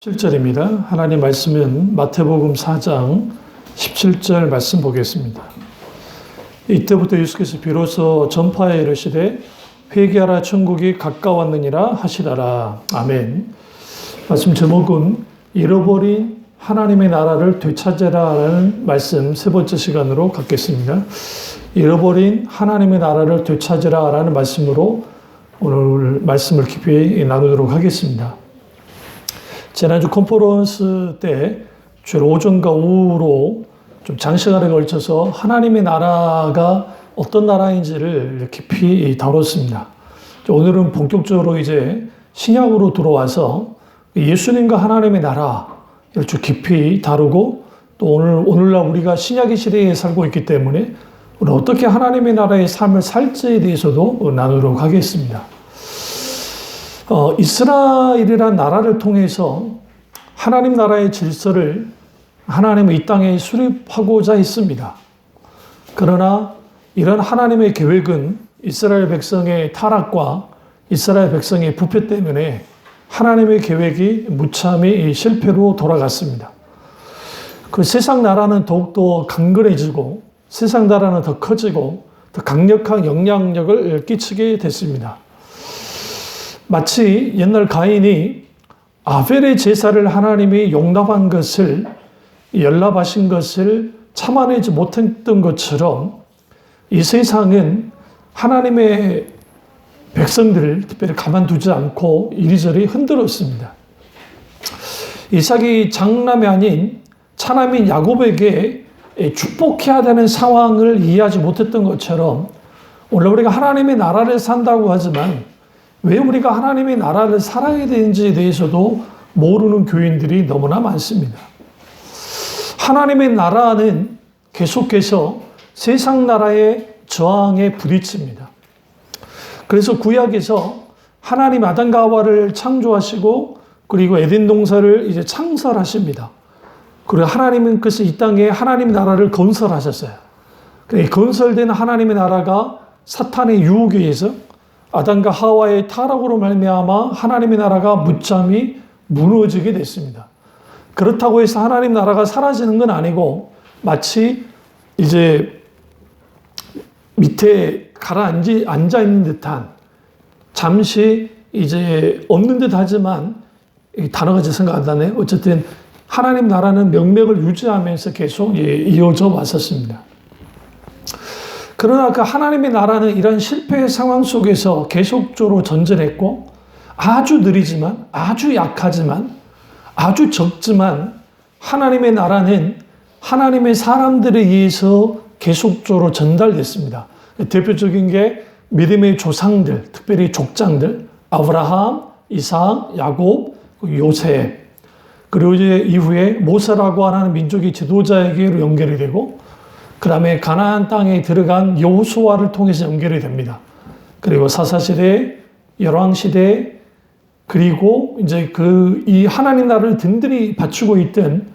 7절입니다. 하나님 말씀은 마태복음 4장 17절 말씀 보겠습니다. 이때부터 예수께서 비로소 전파에 이르시되 회개하라 천국이 가까웠느니라 하시더라. 아멘. 말씀 제목은 잃어버린 하나님의 나라를 되찾으라라는 말씀 세 번째 시간으로 갖겠습니다. 잃어버린 하나님의 나라를 되찾으라라는 말씀으로 오늘 말씀을 깊이 나누도록 하겠습니다. 지난주 컨퍼런스 때 주로 오전과 오후로 좀 장시간에 걸쳐서 하나님의 나라가 어떤 나라인지를 깊이 다뤘습니다. 오늘은 본격적으로 이제 신약으로 들어와서 예수님과 하나님의 나라를 좀 깊이 다루고 또 오늘날 우리가 신약의 시대에 살고 있기 때문에 오늘 어떻게 하나님의 나라의 삶을 살지에 대해서도 나누도록 하겠습니다. 이스라엘이라는 나라를 통해서 하나님 나라의 질서를 하나님은 이 땅에 수립하고자 했습니다. 그러나 이런 하나님의 계획은 이스라엘 백성의 타락과 이스라엘 백성의 부패 때문에 하나님의 계획이 무참히 실패로 돌아갔습니다. 그 세상 나라는 더욱더 강건해지고 세상 나라는 더 커지고 더 강력한 영향력을 끼치게 됐습니다. 마치 옛날 가인이 아벨의 제사를 하나님이 용납한 것을 연납하신 것을 참아내지 못했던 것처럼 이 세상은 하나님의 백성들을 특별히 가만두지 않고 이리저리 흔들었습니다. 이삭이 장남이 아닌 차남인 야곱에게 축복해야 되는 상황을 이해하지 못했던 것처럼 오늘 우리가 하나님의 나라를 산다고 하지만 왜 우리가 하나님의 나라를 살아야 되는지에 대해서도 모르는 교인들이 너무나 많습니다. 하나님의 나라는 계속해서 세상 나라의 저항에 부딪힙니다. 그래서 구약에서 하나님 아담과 하와를 창조하시고 그리고 에덴 동산을 이제 창설하십니다. 그리고 하나님은 그래서 이 땅에 하나님 나라를 건설하셨어요. 건설된 하나님의 나라가 사탄의 유혹에 의해서 아담과 하와의 타락으로 말미암아 하나님의 나라가 무참히 무너지게 됐습니다. 그렇다고 해서 하나님 나라가 사라지는 건 아니고 마치 이제 밑에 가라앉아 있는 듯한 잠시 이제 없는 듯 하지만 단어가 제 생각 안 나네요. 어쨌든 하나님 나라는 명맥을 유지하면서 계속 이어져 왔었습니다. 그러나 그 하나님의 나라는 이런 실패의 상황 속에서 계속적으로 전전했고 아주 느리지만 아주 약하지만 아주 적지만 하나님의 나라는 하나님의 사람들에 의해서 계속적으로 전달됐습니다. 대표적인 게 믿음의 조상들, 특별히 족장들, 아브라함, 이삭, 야곱, 요셉, 그리고 이제 이후에 모세라고 하는 민족의 지도자에게로 연결이 되고 그 다음에 가나안 땅에 들어간 여호수아를 통해서 연결이 됩니다. 그리고 사사시대, 열왕시대, 그리고 이제 이 하나님 나라를 든든히 받치고 있던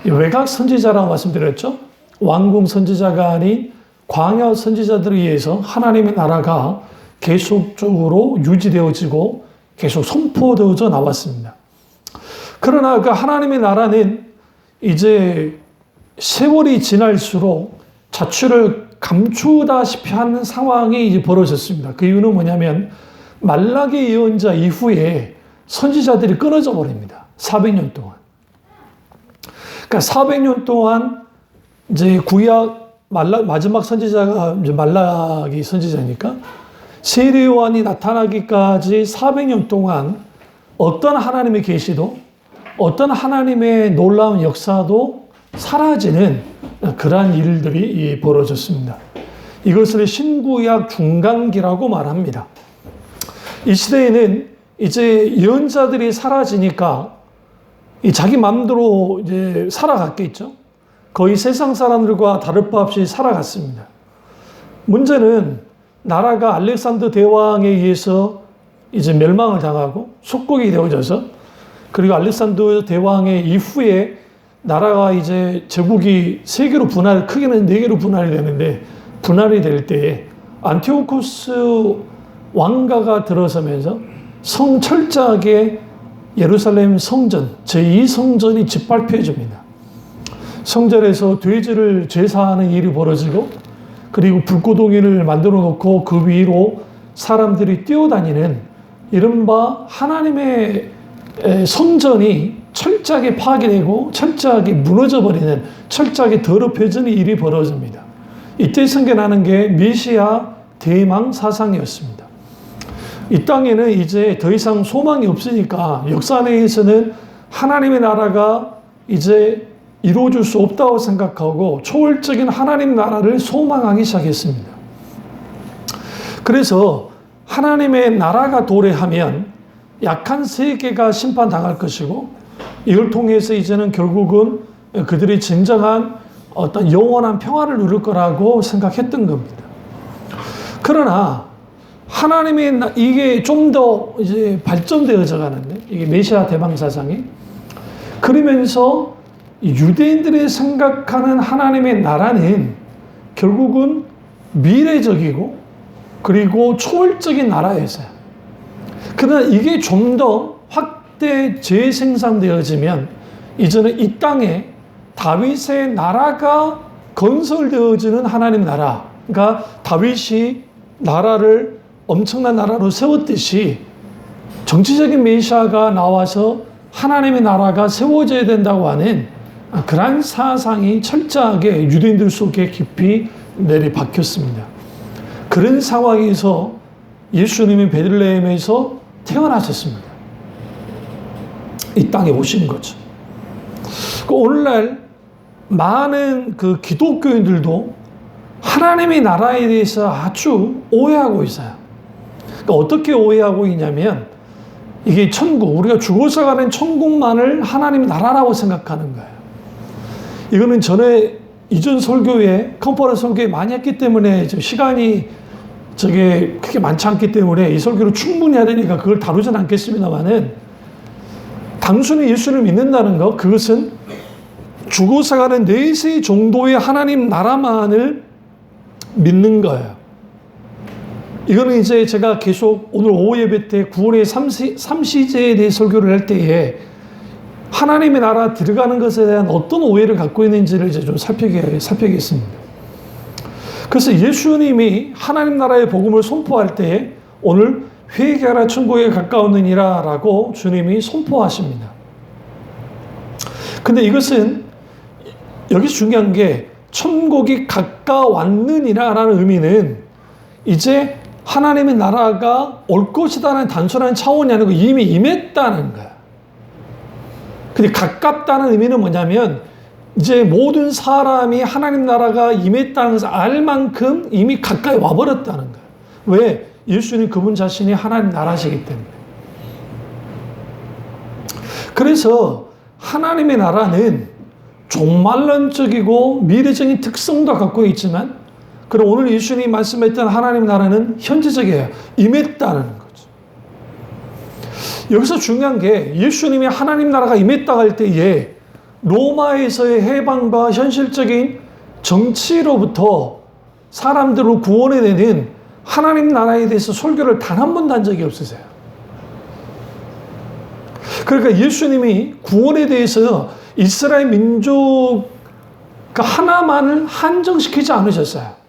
외곽 선지자라고 말씀드렸죠. 왕궁 선지자가 아닌 광야 선지자들에 의해서 하나님의 나라가 계속적으로 유지되어지고 계속 선포되어져 나왔습니다. 그러나 그 하나님의 나라는 이제 세월이 지날수록 자취를 감추다시피 하는 상황이 이제 벌어졌습니다. 그 이유는 뭐냐면 말라기 예언자 이후에 선지자들이 끊어져 버립니다. 400년 동안. 그러니까 400년 동안 이제 구약 마지막 선지자가 이제 말라기 선지자니까 세례 요한이 나타나기까지 400년 동안 어떤 하나님의 계시도 어떤 하나님의 놀라운 역사도 사라지는 그러한 일들이 벌어졌습니다. 이것을 신구약 중간기라고 말합니다. 이 시대에는 이제 예언자들이 사라지니까 자기 마음대로 이제 살아갔겠죠. 거의 세상 사람들과 다를 바 없이 살아갔습니다. 문제는 나라가 알렉산더 대왕에 의해서 이제 멸망을 당하고 속국이 되어져서 그리고 알렉산더 대왕의 이후에 나라가 이제 제국이 세 개로 크게는 네 개로 분할이 되는데 분할이 될 때에 안티오코스 왕가가 들어서면서 성철저하게 예루살렘 성전, 제2성전이 짓밟혀집니다. 성전에서 돼지를 제사하는 일이 벌어지고, 그리고 불구덩이를 만들어 놓고 그 위로 사람들이 뛰어다니는 이른바 하나님의 성전이 철저하게 파괴되고 철저하게 무너져버리는, 철저하게 더럽혀지는 일이 벌어집니다. 이때 생겨나는 게 메시아 대망 사상이었습니다. 이 땅에는 이제 더 이상 소망이 없으니까 역사 내에서는 하나님의 나라가 이제 이루어질 수 없다고 생각하고 초월적인 하나님 나라를 소망하기 시작했습니다. 그래서 하나님의 나라가 도래하면 약한 세계가 심판당할 것이고, 이걸 통해서 이제는 결국은 그들이 진정한 어떤 영원한 평화를 누릴 거라고 생각했던 겁니다. 그러나 하나님의 이게 좀 더 이제 발전되어져 가는데, 이게 메시아 대망 사상이, 그러면서 유대인들이 생각하는 하나님의 나라는 결국은 미래적이고 그리고 초월적인 나라였어요. 그러나 이게 좀 더 확대 재생산되어지면 이제는 이 땅에 다윗의 나라가 건설되어지는 하나님 나라, 그러니까 다윗이 나라를 엄청난 나라로 세웠듯이 정치적인 메시아가 나와서 하나님의 나라가 세워져야 된다고 하는 그러한 사상이 철저하게 유대인들 속에 깊이 내리박혔습니다. 그런 상황에서 예수님이 베들레헴에서 태어나셨습니다. 이 땅에 오신 거죠. 오늘날 많은 그 기독교인들도 하나님의 나라에 대해서 아주 오해하고 있어요. 그러니까 어떻게 오해하고 있냐면, 이게 천국, 우리가 죽어서 가는 천국만을 하나님의 나라라고 생각하는 거예요. 이거는 전에 이전 설교에, 컨퍼런스 설교에 많이 했기 때문에 시간이 그렇게 많지 않기 때문에 이 설교를 충분히 해야 되니까 그걸 다루진 않겠습니다만은, 단순히 예수를 믿는다는 것, 그것은 죽어서 가는 내세 정도의 하나님 나라만을 믿는 거예요. 이거는 이제 제가 계속 오늘 오후 예배 때 구원의 삼시제에 대해 설교를 할 때에 하나님의 나라 들어가는 것에 대한 어떤 오해를 갖고 있는지를 이제 좀 살펴보겠습니다. 그래서 예수님이 하나님 나라의 복음을 선포할 때 오늘 회개하라 천국에 가까웠느니라 라고 주님이 선포하십니다. 근데 이것은 여기서 중요한 게 천국이 가까웠느니라 라는 의미는 이제 하나님의 나라가 올 것이다라는 단순한 차원이 아니고 이미 임했다는 거야. 근데 가깝다는 의미는 뭐냐면 이제 모든 사람이 하나님 나라가 임했다는 것을 알 만큼 이미 가까이 와버렸다는 거야. 왜? 예수님 그분 자신이 하나님 나라시기 때문에. 그래서 하나님의 나라는 종말론적이고 미래적인 특성도 갖고 있지만, 그럼 오늘 예수님이 말씀했던 하나님 나라는 현재적이에요. 임했다는 거죠. 여기서 중요한 게 예수님이 하나님 나라가 임했다고 할 때에 로마에서의 해방과 현실적인 정치로부터 사람들을 구원해내는 하나님 나라에 대해서 설교를 단 한 번도 한 적이 없으세요. 그러니까 예수님이 구원에 대해서 이스라엘 민족 하나만을 한정시키지 않으셨어요.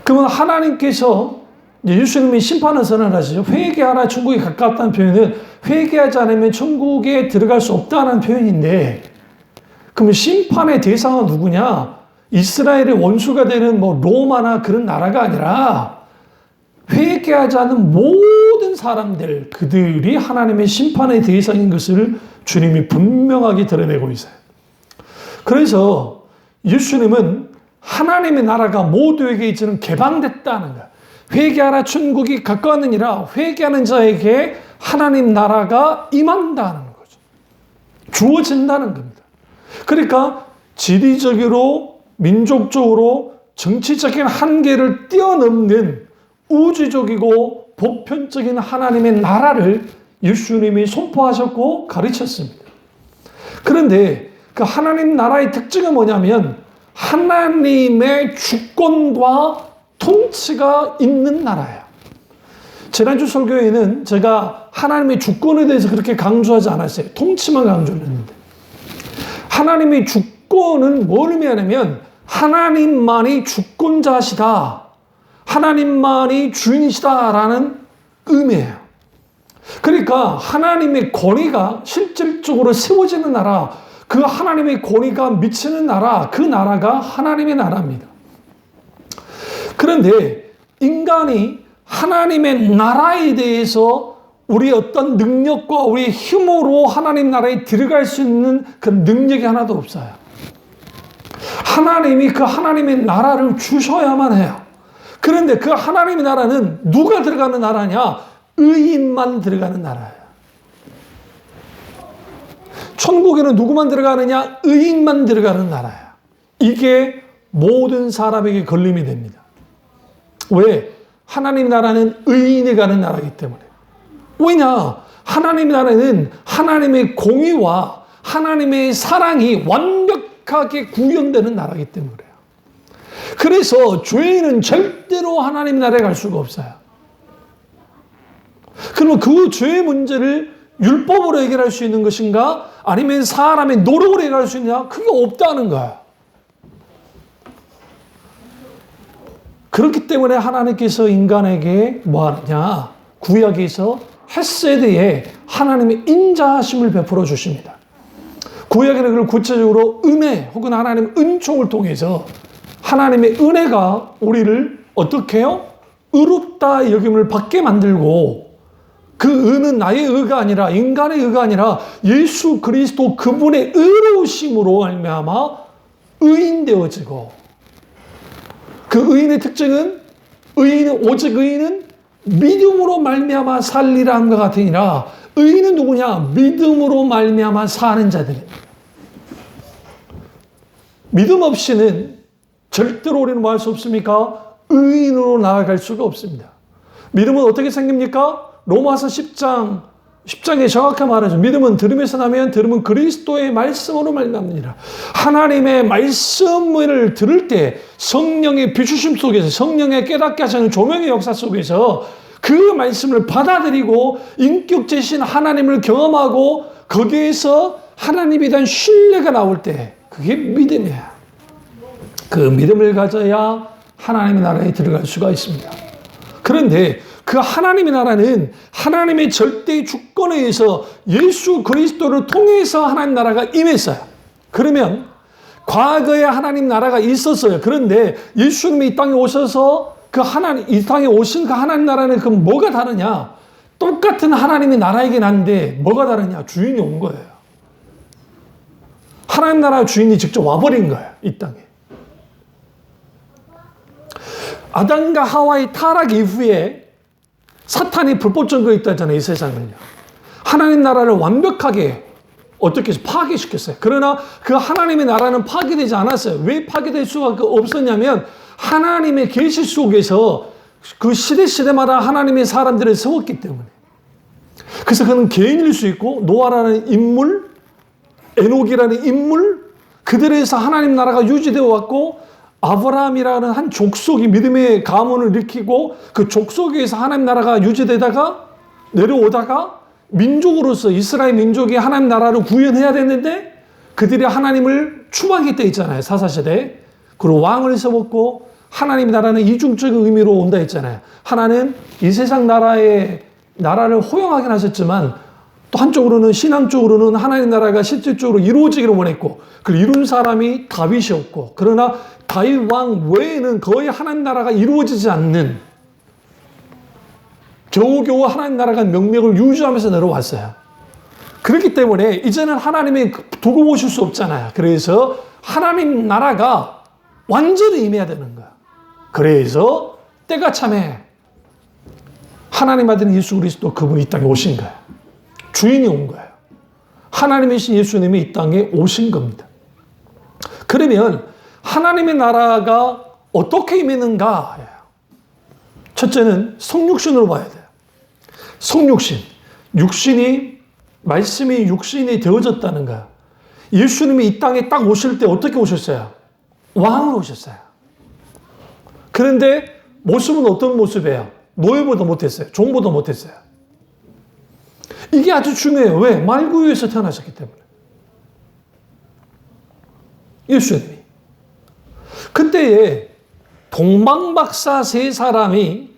그러면 하나님께서 예수님이 심판을 선언하시죠. 회개하라 천국이 가깝다는 표현은 회개하지 않으면 천국에 들어갈 수 없다는 표현인데, 그러면 심판의 대상은 누구냐? 이스라엘의 원수가 되는 로마나 그런 나라가 아니라 회개하지 않는 모든 사람들, 그들이 하나님의 심판의 대상인 것을 주님이 분명하게 드러내고 있어요. 그래서 예수님은 하나님의 나라가 모두에게 이제는 개방됐다는 거야. 회개하라 천국이 가까웠느니라, 회개하는 자에게 하나님 나라가 임한다는 거죠. 주어진다는 겁니다. 그러니까 지리적으로, 민족적으로, 정치적인 한계를 뛰어넘는 우주적이고 보편적인 하나님의 나라를 예수님이 선포하셨고 가르쳤습니다. 그런데 그 하나님 나라의 특징은 뭐냐면 하나님의 주권과 통치가 있는 나라예요. 지난주 설교에는 제가 하나님의 주권에 대해서 그렇게 강조하지 않았어요. 통치만 강조했는데. 하나님의 주권은 뭘 의미하냐면 하나님만이 주권자시다. 하나님만이 주인이시다라는 의미예요. 그러니까 하나님의 권위가 실질적으로 세워지는 나라, 그 하나님의 권위가 미치는 나라, 그 나라가 하나님의 나라입니다. 그런데 인간이 하나님의 나라에 대해서 우리의 어떤 능력과 우리의 힘으로 하나님 나라에 들어갈 수 있는 그 능력이 하나도 없어요. 하나님이 그 하나님의 나라를 주셔야만 해요. 그런데 그 하나님의 나라는 누가 들어가는 나라냐? 의인만 들어가는 나라예요. 천국에는 누구만 들어가느냐? 의인만 들어가는 나라예요. 이게 모든 사람에게 걸림이 됩니다. 왜? 하나님 나라는 의인이 가는 나라이기 때문에. 왜냐? 하나님 나라는 하나님의 공의와 하나님의 사랑이 완벽하게 구현되는 나라이기 때문에 그래요. 그래서 죄인은 절대로 하나님 나라에 갈 수가 없어요. 그러면 그 죄의 문제를 율법으로 해결할 수 있는 것인가? 아니면 사람의 노력으로 해결할 수 있느냐? 그게 없다는 거야. 그렇기 때문에 하나님께서 인간에게 뭐 하느냐? 구약에서 헤세드에 하나님의 인자하심을 베풀어 주십니다. 구약에는 그걸 구체적으로 은혜 혹은 하나님의 은총을 통해서 하나님의 은혜가 우리를 어떻게 해요? 의롭다 여김을 받게 만들고 그 의는 나의 의가 아니라 인간의 의가 아니라 예수 그리스도 그분의 의로우심으로 말미암아 의인 되어지고 그 의인의 특징은 오직 의인은 믿음으로 말미암아 살리라 함과 같으니라. 의인은 누구냐? 믿음으로 말미암아 사는 자들입니다. 믿음 없이는 절대로 우리는 뭐 할 수 없습니까? 의인으로 나아갈 수가 없습니다. 믿음은 어떻게 생깁니까? 로마서 10장에 정확하게 말하죠. 믿음은 들음에서 나면 들음은 그리스도의 말씀으로 말미암느니라. 하나님의 말씀을 들을 때 성령의 비추심 속에서 성령의 깨닫게 하시는 조명의 역사 속에서 그 말씀을 받아들이고 인격제신 하나님을 경험하고 거기에서 하나님에 대한 신뢰가 나올 때 그게 믿음이야. 그 믿음을 가져야 하나님의 나라에 들어갈 수가 있습니다. 그런데 그 하나님의 나라는 하나님의 절대 주권에 의해서 예수 그리스도를 통해서 하나님 나라가 임했어요. 그러면 과거에 하나님 나라가 있었어요. 그런데 예수님이 이 땅에 오셔서 이 땅에 오신 그 하나님 나라는 그 뭐가 다르냐? 똑같은 하나님의 나라이긴 한데 뭐가 다르냐? 주인이 온 거예요. 하나님 나라 주인이 직접 와버린 거예요. 이 땅에. 아담과 하와의 타락 이후에 사탄이 불법 증거했다잖아요. 이 세상을요. 하나님 나라를 완벽하게 어떻게 해서 파괴시켰어요. 그러나 그 하나님의 나라는 파괴되지 않았어요. 왜 파괴될 수가 없었냐면 하나님의 계시 속에서 그 시대마다 하나님의 사람들을 세웠기 때문에. 그래서 그는 개인일 수 있고 노아라는 인물, 에녹이라는 인물, 그들에서 하나님 나라가 유지되어 왔고 아브라함이라는 한 족속이 믿음의 가문을 일으키고 그 족속에서 하나님 나라가 유지되다가 내려오다가 민족으로서 이스라엘 민족이 하나님 나라를 구현해야 되는데 그들이 하나님을 추방했다 했잖아요. 사사시대에. 그리고 왕을 세웠고 하나님 나라는 이중적인 의미로 온다 했잖아요. 하나는 이 세상 나라를 허용하긴 하셨지만 또 한쪽으로는 신앙적으로는 하나님 나라가 실질적으로 이루어지기를 원했고 그걸 이룬 사람이 다윗이었고 그러나 다윗 왕 외에는 거의 하나님 나라가 이루어지지 않는 겨우겨우 하나님 나라가 명맥을 유지하면서 내려왔어요. 그렇기 때문에 이제는 하나님이 두고 보실 수 없잖아요. 그래서 하나님 나라가 완전히 임해야 되는 거야. 그래서 때가 참에 하나님 아들 예수 그리스도 그분이 이 땅에 오신 거예요. 주인이 온 거예요. 하나님이신 예수님이 이 땅에 오신 겁니다. 그러면 하나님의 나라가 어떻게 임했는가? 첫째는 성육신으로 봐야 돼요. 성육신. 말씀이 육신이 되어졌다는 거야. 예수님이 이 땅에 딱 오실 때 어떻게 오셨어요? 왕으로 오셨어요. 그런데 모습은 어떤 모습이에요? 노예보다 못했어요. 종보다 못했어요. 이게 아주 중요해요. 왜? 말구유에서 태어나셨기 때문에. 예수님이. 그때에 동방박사 세 사람이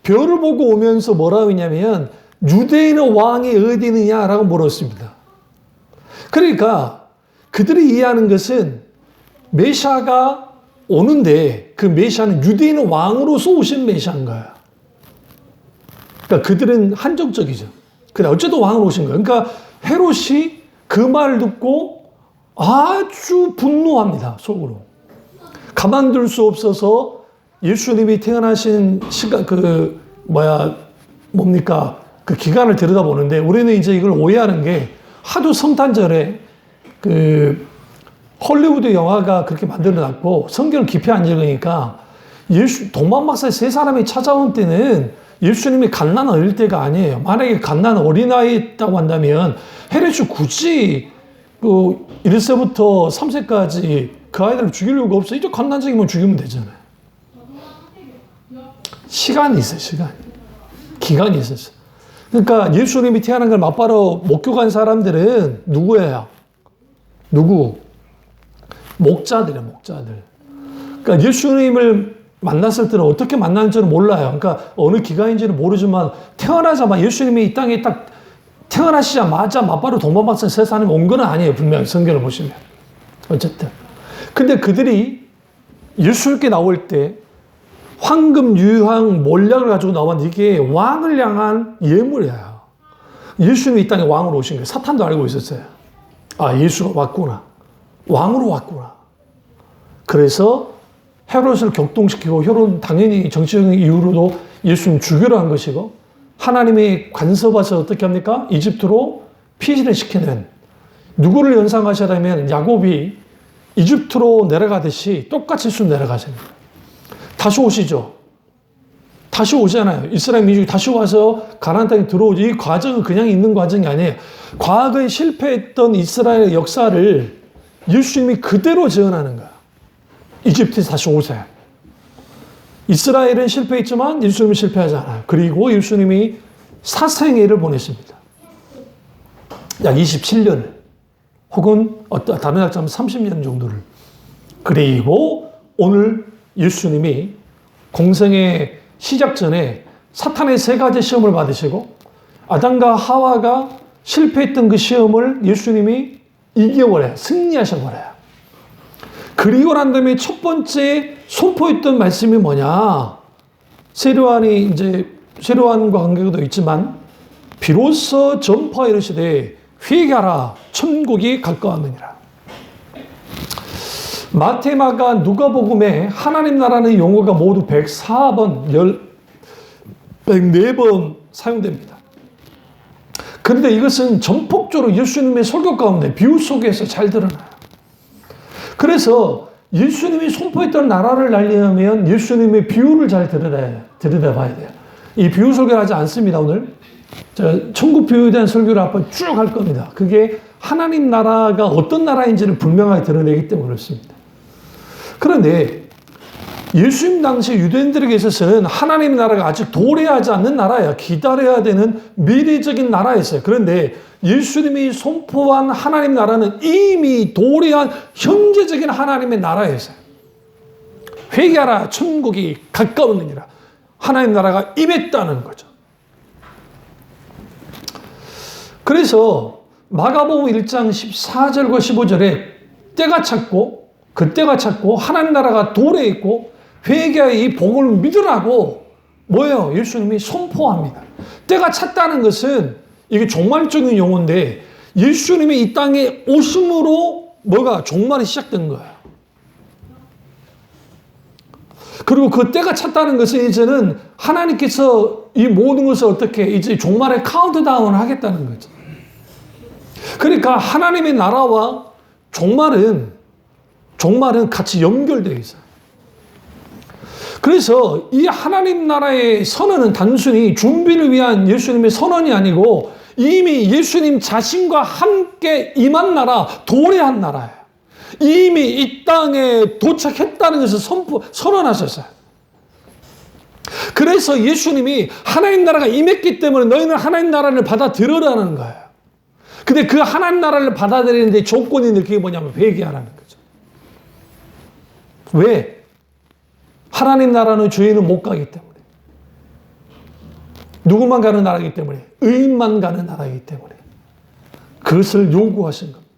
별을 보고 오면서 뭐라고 했냐면 유대인의 왕이 어디 있느냐라고 물었습니다. 그러니까 그들이 이해하는 것은 메시아가 오는데 그 메시아는 유대인의 왕으로서 오신 메시아인 거야. 그러니까 그들은 한정적이죠. 근데 어쨌든 왕으로 오신 거예요. 그러니까 헤롯이 그 말을 듣고 아주 분노합니다. 속으로. 가만둘 수 없어서 예수님이 태어나신 시간, 그 기간을 들여다보는데 우리는 이제 이걸 오해하는 게 하도 성탄절에 헐리우드 영화가 그렇게 만들어놨고 성경을 깊이 안 읽으니까 동방박사 세 사람이 찾아온 때는 예수님이 갓난 어릴 때가 아니에요. 만약에 갓난 어린아이였다고 한다면 헤롯이 굳이 1세부터 3세까지 그 아이들을 죽일 이유가 없어. 이제 갓난적이면 죽이면 되잖아요. 시간이 있어요. 시간. 기간이 있었어요. 그러니까 예수님이 태어난 걸 맞바로 목격한 사람들은 누구예요? 누구? 목자들이에요. 목자들. 그러니까 예수님을 만났을 때는 어떻게 만났는지는 몰라요. 그러니까 어느 기간인지는 모르지만 태어나자마자 예수님이 이 땅에 딱 태어나시자마자 맞바로 동방박사 세 사람이 온 건 아니에요. 분명히 성경을 보시면. 어쨌든. 근데 그들이 예수님께 나올 때 황금, 유황, 몰약을 가지고 나왔는데 이게 왕을 향한 예물이에요. 예수님이 이 땅에 왕으로 오신 거예요. 사탄도 알고 있었어요. 아, 예수가 왔구나. 왕으로 왔구나. 그래서 헤롯을 격동시키고 헤롯은 당연히 정치적인 이유로도 예수님 죽이려 한 것이고 하나님의 간섭와서 어떻게 합니까? 이집트로 피신을 시키는 누구를 연상하시라면 야곱이 이집트로 내려가듯이 똑같이 예수 내려가십니다. 다시 오시죠. 다시 오잖아요. 이스라엘 민족이 다시 와서 가나안 땅에 들어오죠. 이 과정은 그냥 있는 과정이 아니에요. 과거에 실패했던 이스라엘의 역사를 예수님이 그대로 재현하는 거야. 이집트에서 다시 오세요. 이스라엘은 실패했지만 예수님은 실패하지 않아요. 그리고 예수님이 사생애를 보냈습니다. 약 27년 혹은 다른 학자는 30년 정도를. 그리고 오늘 예수님이 공생의 시작 전에 사탄의 세 가지 시험을 받으시고 아담과 하와가 실패했던 그 시험을 예수님이 이겨버려요. 승리하셔버려요. 그리고 난 다음에 첫 번째 선포했던 말씀이 뭐냐? 세례요한과 관계도 있지만 비로소 전파 이르시되 회개하라 천국이 가까웠느니라. 마태, 마가, 누가복음에 하나님 나라는 용어가 모두 104번, 104번 사용됩니다. 그런데 이것은 전폭적으로 예수님의 설교 가운데 비유 속에서 잘 드러나요. 그래서 예수님이 선포했던 나라를 알려면 예수님의 비유를 잘 들여다봐야 돼요. 이 비유 설교를 하지 않습니다, 오늘. 천국 비유에 대한 설교를 앞으로 쭉 할 겁니다. 그게 하나님 나라가 어떤 나라인지를 분명하게 드러내기 때문에 그렇습니다. 그런데 예수님 당시 유대인들에게 있어서는 하나님 나라가 아직 도래하지 않는 나라예요. 기다려야 되는 미래적인 나라였어요. 그런데 예수님이 선포한 하나님 나라는 이미 도래한 현재적인 하나님의 나라였어요. 회개하라 천국이 가까웠느니라. 하나님 나라가 임했다는 거죠. 그래서 마가복음 1장 14절과 15절에 때가 찼고 하나님 나라가 도래했고 회개의 이 복을 믿으라고 뭐예요? 예수님이 선포합니다. 때가 찼다는 것은 이게 종말적인 용어인데 예수님이 이 땅에 오심으로 종말이 시작된 거예요. 그리고 그 때가 찼다는 것은 이제는 하나님께서 이 모든 것을 어떻게 이제 종말의 카운트다운을 하겠다는 거죠. 그러니까 하나님의 나라와 종말은 같이 연결되어 있어요. 그래서 이 하나님 나라의 선언은 단순히 준비를 위한 예수님의 선언이 아니고 이미 예수님 자신과 함께 임한 나라, 도래한 나라예요. 이미 이 땅에 도착했다는 것을 선언하셨어요. 그래서 예수님이 하나님 나라가 임했기 때문에 너희는 하나님 나라를 받아들여라는 거예요. 근데 그 하나님 나라를 받아들이는데 조건이 있는데 그게 뭐냐면 회개하라는 거죠. 왜? 하나님 나라는 죄인은 못 가기 때문에. 누구만 가는 나라이기 때문에. 의인만 가는 나라이기 때문에. 그것을 요구하신 겁니다.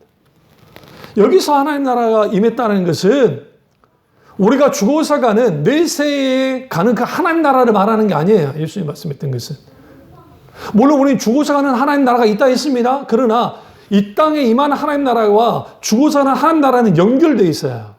여기서 하나님 나라가 임했다는 것은 우리가 죽어서 가는 내세에 가는 그 하나님 나라를 말하는 게 아니에요. 예수님 말씀했던 것은. 물론 우리는 죽어서 가는 하나님 나라가 있다 했습니다. 그러나 이 땅에 임하는 하나님 나라와 죽어서 가는 하나님 나라는 연결되어 있어요.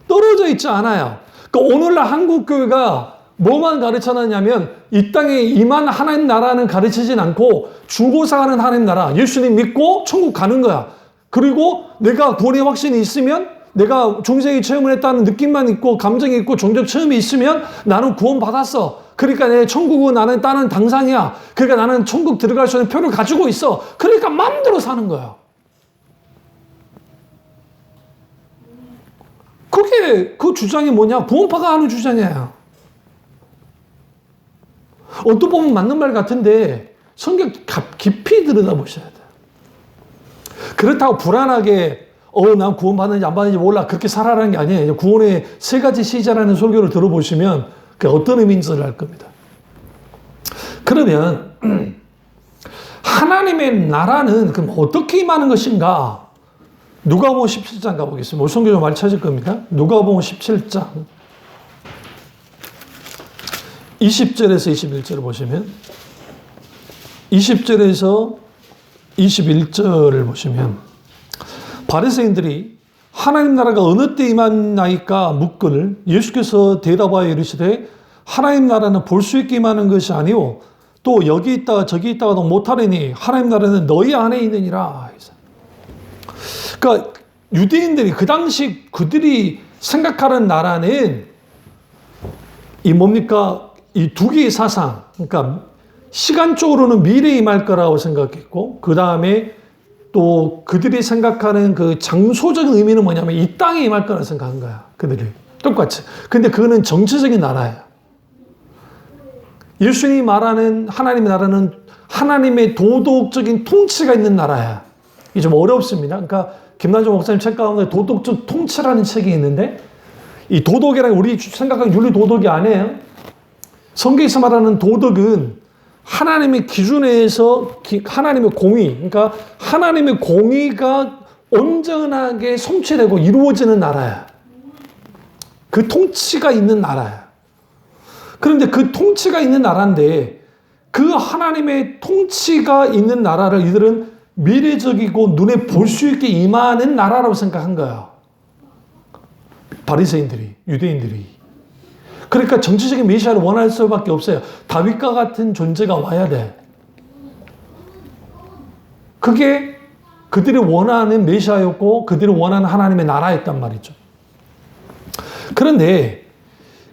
떨어져 있지 않아요. 그러니까 오늘날 한국교회가 뭐만 가르쳐놨냐면 이 땅에 임한 하나님 나라는 가르치진 않고 죽어서 가는 하나님 나라, 예수님 믿고 천국 가는 거야. 그리고 내가 구원의 확신이 있으면, 내가 중생의 체험을 했다는 느낌만 있고 감정이 있고 종교 체험이 있으면 나는 구원 받았어. 그러니까 내 천국은 나는 따는 당상이야. 그러니까 나는 천국 들어갈 수 있는 표를 가지고 있어. 그러니까 마음대로 사는 거야. 그게 그 주장이 뭐냐? 구원파가 하는 주장이에요. 어떤 보면 맞는 말 같은데 성경 깊이 들여다보셔야 돼요. 그렇다고 불안하게 난 구원 받는지 안 받는지 몰라 그렇게 살아라는 게 아니에요. 구원의 세 가지 시작하는 설교를 들어보시면 그게 어떤 의미인지를 알 겁니다. 그러면 하나님의 나라는 그럼 어떻게 임하는 것인가? 누가복음 17장 가보겠습니다. 오성교조 많이 찾을 겁니다. 누가복음 17장 20절에서 21절을 보시면 20절에서 21절을 보시면 바리새인들이 하나님 나라가 어느 때 임하나이까 묻거늘 예수께서 대답하여 이르시되 하나님 나라는 볼 수 있게 임하는 것이 아니오 또 여기 있다가 저기 있다가도 못하리니 하나님 나라는 너희 안에 있느니라. 그러니까 유대인들이 그 당시 그들이 생각하는 나라는 이 뭡니까? 이 두 개의 사상, 그러니까 시간적으로는 미래에 임할 거라고 생각했고 그 다음에 또 그들이 생각하는 그 장소적인 의미는 뭐냐면 이 땅에 임할 거라고 생각한 거야. 그들이 똑같이. 근데 그거는 정치적인 나라예요. 예수님이 말하는 하나님의 나라는 하나님의 도덕적인 통치가 있는 나라야. 이게 좀 어렵습니다. 그러니까 김남정 목사님 책 가운데 도덕적 통치라는 책이 있는데 이 도덕이란 우리 생각하는 윤리 도덕이 아니에요. 성경에서 말하는 도덕은 하나님의 기준에서 하나님의 공의, 그러니까 하나님의 공의가 온전하게 성취되고 이루어지는 나라야. 그 통치가 있는 나라야. 그런데 그 통치가 있는 나라인데 그 하나님의 통치가 있는 나라를 이들은 미래적이고 눈에 볼 수 있게 임하는 나라라고 생각한 거야. 바리새인들이, 유대인들이. 그러니까 정치적인 메시아를 원할 수밖에 없어요. 다윗과 같은 존재가 와야 돼. 그게 그들이 원하는 메시아였고 그들이 원하는 하나님의 나라였단 말이죠. 그런데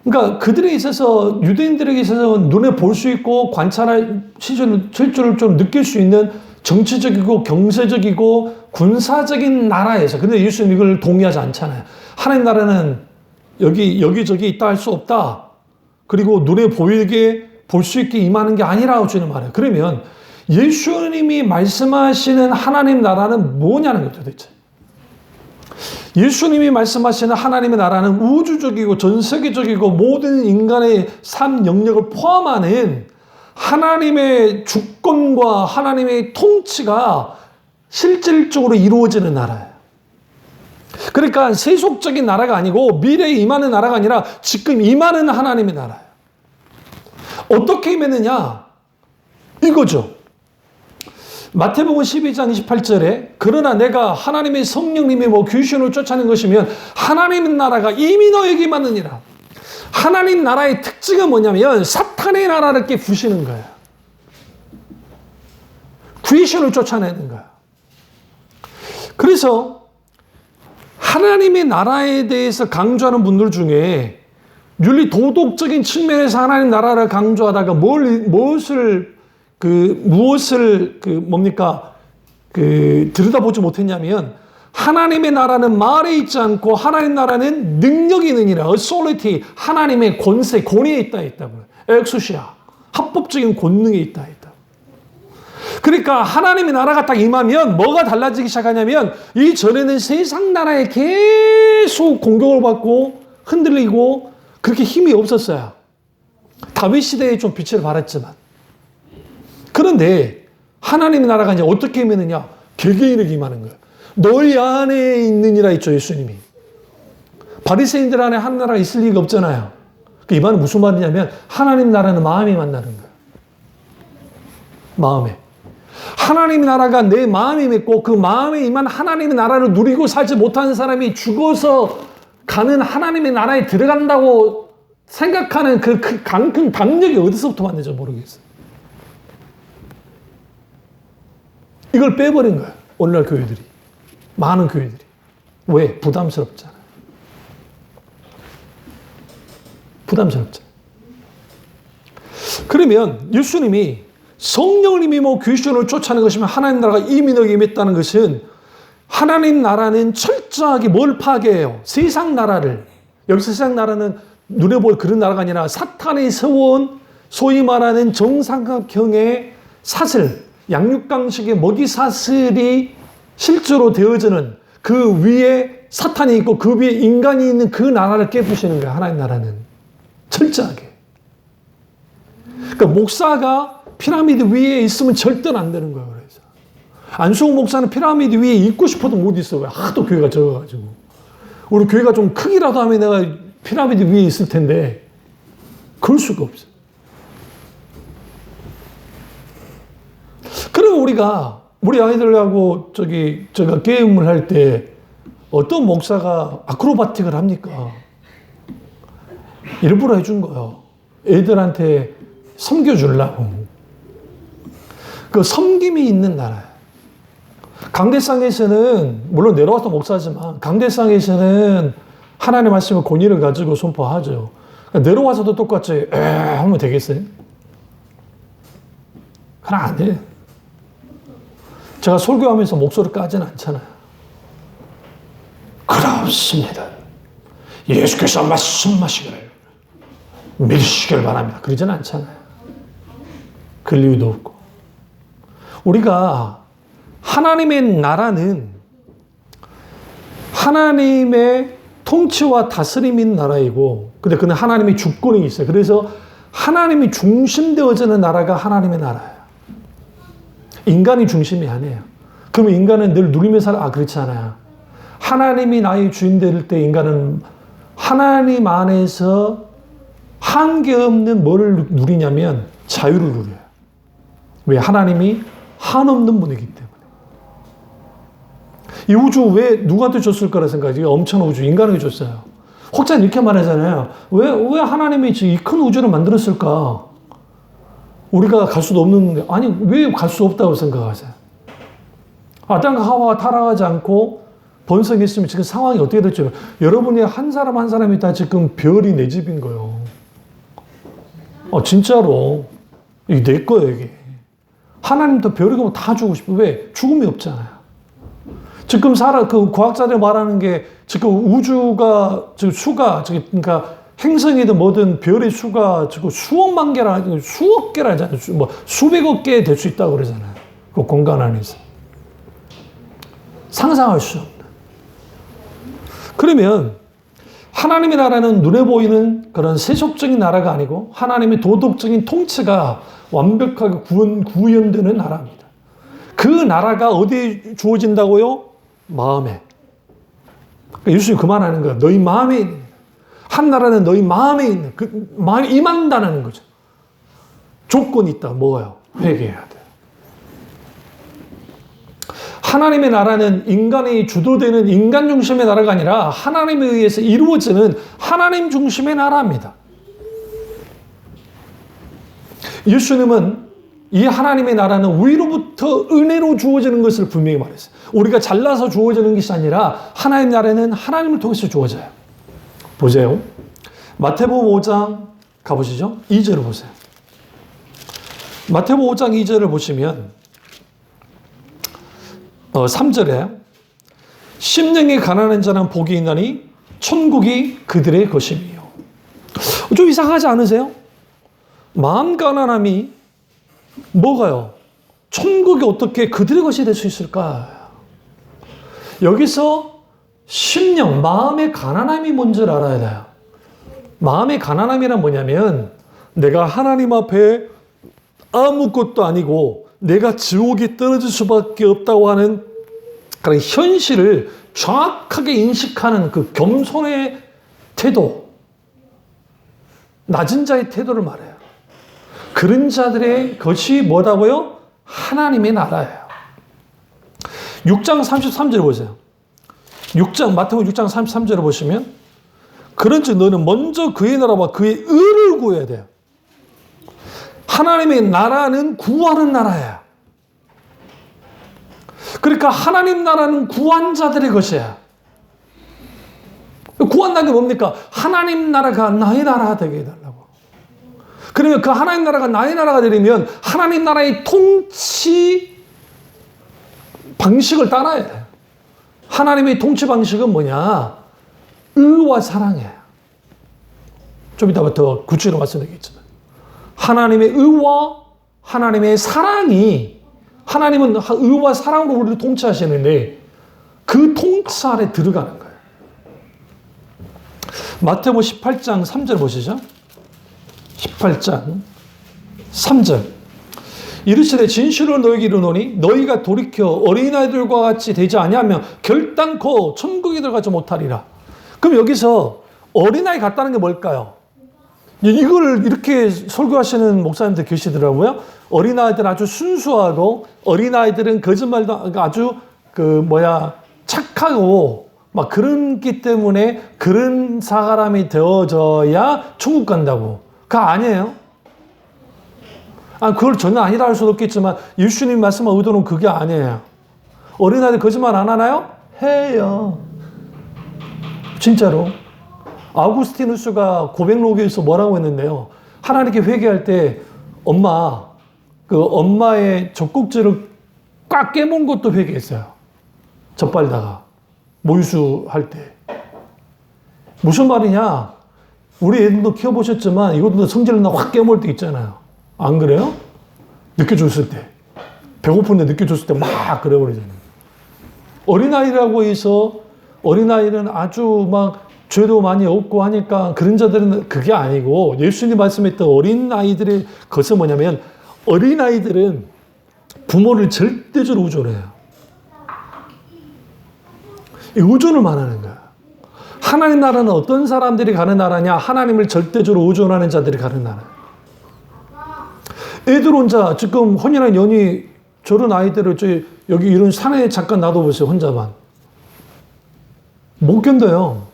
그러니까 그들에 있어서 유대인들에게 있어서 눈에 볼 수 있고 관찰할 실제로 좀 느낄 수 있는 정치적이고 경제적이고 군사적인 나라에서 근데 예수님 이걸 동의하지 않잖아요. 하나님 나라는 여기저기 있다 할 수 없다. 그리고 눈에 보이게 볼 수 있게 임하는 게 아니라고 주는 말이에요. 그러면 예수님이 말씀하시는 하나님 나라는 뭐냐는 거예요, 도대체. 예수님이 말씀하시는 하나님의 나라는 우주적이고 전 세계적이고 모든 인간의 삶 영역을 포함하는 하나님의 주권과 하나님의 통치가 실질적으로 이루어지는 나라예요. 그러니까 세속적인 나라가 아니고 미래에 임하는 나라가 아니라 지금 임하는 하나님의 나라예요. 어떻게 임했느냐? 이거죠. 마태복음 12장 28절에 그러나 내가 하나님의 성령님이 귀신을 쫓아낸 것이면 하나님의 나라가 이미 너에게 임하느니라. 하나님 나라의 특징은 뭐냐면 사탄의 나라를 이렇게 부시는 거예요. 귀신을 쫓아내는 거예요. 그래서 하나님의 나라에 대해서 강조하는 분들 중에 윤리 도덕적인 측면에서 하나님 나라를 강조하다가 무엇을 들여다보지 못했냐면 하나님의 나라는 말에 있지 않고 하나님 나라는 능력이 있느니라. authority, 하나님의 권세, 권위에 있다고요. 엑수시아. 합법적인 권능이 있다. 그러니까 하나님의 나라가 딱 임하면 뭐가 달라지기 시작하냐면 이전에는 세상 나라에 계속 공격을 받고 흔들리고 그렇게 힘이 없었어요. 다윗 시대에 좀 빛을 발했지만. 그런데 하나님의 나라가 이제 어떻게 임하느냐? 개개인에게 임하는 거예요. 너희 안에 있느니라 했죠, 예수님이. 바리새인들 안에 한 나라가 있을 리가 없잖아요. 이 말은 무슨 말이냐면 하나님 나라는 마음에 만나는 거예요. 마음에. 하나님의 나라가 내 마음에 맺고 그 마음에 임한 하나님의 나라를 누리고 살지 못하는 사람이 죽어서 가는 하나님의 나라에 들어간다고 생각하는 그 큰 담력이 어디서부터 왔는지 모르겠어요. 이걸 빼버린 거예요. 오늘날 교회들이. 많은 교회들이. 왜? 부담스럽잖아요. 부담스럽잖아요. 그러면 예수님이 성령을 임하고 귀신을 쫓아내는 것이면 하나님 나라가 이미 너에게 임했다는 것은 하나님 나라는 철저하게 뭘 파괴해요? 세상 나라를. 여기서 세상 나라는 눈에 보일 그런 나라가 아니라 사탄이 세워온 소위 말하는 정삼각형의 사슬, 양육강식의 먹이 사슬이 실제로 되어지는 그 위에 사탄이 있고 그 위에 인간이 있는 그 나라를 깨부시는 거예요. 하나님 나라는. 철저하게. 그러니까 목사가 피라미드 위에 있으면 절대로 안 되는 거예요. 그래서 안수홍 목사는 피라미드 위에 있고 싶어도 못 있어요. 하도 교회가 적어가지고. 우리 교회가 좀 크기라도 하면 내가 피라미드 위에 있을 텐데 그럴 수가 없어요. 그러면 우리 아이들하고 제가 게임을 할 때 어떤 목사가 아크로바틱을 합니까? 일부러 해준 거예요. 애들한테 섬겨주려고. 그 섬김이 있는 나라예요. 강대상에서는 물론 내려왔던 목사지만 강대상에서는 하나님의 말씀의 권위를 가지고 선포하죠. 그러니까 내려와서도 똑같이 하면 되겠어요? 그럼 안 돼요. 제가 설교하면서 목소리 까지는 않잖아요. 그렇습니다. 예수께서 말씀하시기를 믿으시길 바랍니다. 그러지는 않잖아요. 그럴 이유도 없고. 우리가 하나님의 나라는 하나님의 통치와 다스림인 나라이고, 근데 그는 하나님의 주권이 있어요. 그래서 하나님이 중심되어지는 나라가 하나님의 나라예요. 인간이 중심이 아니에요. 그러면 인간은 늘 누리며 그렇지 않아요. 하나님이 나의 주인 될 때 인간은 하나님 안에서 한계 없는 뭐를 누리냐면 자유를 누려요. 왜? 하나님이 한없는 분이기 때문에. 이 우주 왜 누구한테 줬을 거라 생각하지? 엄청난 우주 인간에게 줬어요. 혹자는 이렇게 말하잖아요. 왜 하나님이 이 큰 우주를 만들었을까? 우리가 갈 수도 없는, 아니, 왜 갈 수 없다고 생각하세요? 아담과 하와가 타락하지 않고 번성했으면 지금 상황이 어떻게 됐죠? 여러분이 한 사람 한 사람이 다 지금 별이 내 집인 거예요. 진짜로. 이게 내 거예요, 이게. 하나님도 별이고 다 주고 싶어. 왜? 죽음이 없잖아요. 지금 그 과학자들이 말하는 게 지금 우주가, 지금 수가, 그러니까 행성이든 뭐든 별의 수가 지금 수억만 개라, 수억 개라 하잖아요. 수백억 개 될 수 있다고 그러잖아요. 그 공간 안에서. 상상할 수 없는. 그러면 하나님의 나라는 눈에 보이는 그런 세속적인 나라가 아니고 하나님의 도덕적인 통치가 완벽하게 구현되는 나라입니다. 그 나라가 어디에 주어진다고요? 마음에. 그러니까 예수님이 그 말하는 거예요. 너희 마음에 있는, 한 나라는 너희 마음에 있는, 그 마음에 임한다는 거죠. 조건이 있다. 뭐예요? 회개해야 돼요. 하나님의 나라는 인간이 주도되는 인간 중심의 나라가 아니라 하나님에 의해서 이루어지는 하나님 중심의 나라입니다. 예수님은 이 하나님의 나라는 위로부터 은혜로 주어지는 것을 분명히 말했어요. 우리가 잘나서 주어지는 것이 아니라 하나님 나라는 하나님을 통해서 주어져요. 보세요. 마태복음 5장 가보시죠. 2절을 보세요. 마태복음 5장 2절을 보시면 3절에 심령이 가난한 자는 복이 있나니 천국이 그들의 것이며. 좀 이상하지 않으세요? 마음 가난함이 뭐가요? 천국이 어떻게 그들의 것이 될 수 있을까? 여기서 심령, 마음의 가난함이 뭔지를 알아야 돼요. 마음의 가난함이란 뭐냐면 내가 하나님 앞에 아무것도 아니고 내가 지옥에 떨어질 수밖에 없다고 하는 그런 현실을 정확하게 인식하는 그 겸손의 태도, 낮은 자의 태도를 말해요. 그런 자들의 것이 뭐다고요? 하나님의 나라예요. 6장 33절을 보세요. 마태복음 6장 33절을 보시면 그런즉 너는 먼저 그의 나라와 그의 의를 구해야 돼요. 하나님의 나라는 구하는 나라예요. 그러니까 하나님 나라는 구한 자들의 것이에요. 구한다는 게 뭡니까? 하나님 나라가 나의 나라가 되게 해달라고. 그러면 그 하나님 나라가 나의 나라가 되려면 하나님 나라의 통치 방식을 따라야 돼요. 하나님의 통치 방식은 뭐냐? 의와 사랑이에요. 좀 이따가 더 구체적으로 말씀드리겠지만 하나님의 의와 하나님의 사랑이, 하나님은 의와 사랑으로 우리를 통치하시는데 그 통치 안에 들어가는 거예요. 마태복음 18장 3절 보시죠. 18장 3절. 이르시되 진실로 너희에게 이르노니 너희가 돌이켜 어린아이들과 같이 되지 아니하면 결단코 천국에 들어가지 못하리라. 그럼 여기서 어린아이 같다는 게 뭘까요? 이걸 이렇게 설교하시는 목사님들 계시더라고요. 어린아이들은 아주 순수하고 어린아이들은 거짓말도 아주 착하고 막 그렇기 때문에 그런 사람이 되어져야 천국 간다고. 그거 아니에요. 그걸 전혀 아니라 할 수도 없겠지만 예수님 말씀한 의도는 그게 아니에요. 어린아이들 거짓말 안 하나요? 해요. 진짜로. 아우구스티누스가 고백록에서 뭐라고 했는데요. 하나님께 회개할 때 엄마의 젖꼭지를 꽉 깨문 것도 회개했어요. 젖발다가 모유수할 때. 무슨 말이냐? 우리 애들도 키워보셨지만 이것도 성질을 확 깨물 때 있잖아요. 안 그래요? 느껴줬을 때. 배고픈데 느껴줬을 때 막 그래버리잖아요. 어린아이라고 해서 어린아이는 아주 막 죄도 많이 없고 하니까 그런 자들은 그게 아니고 예수님 말씀했던 어린아이들의 것은 뭐냐면 어린아이들은 부모를 절대적으로 의존해요. 의존을 말하는 거야. 하나님 나라는 어떤 사람들이 가는 나라냐? 하나님을 절대적으로 의존하는 자들이 가는 나라. 애들 혼자 지금 혼이나 연이 저런 아이들을 여기 이런 산에 잠깐 놔둬보세요. 혼자만. 못 견뎌요.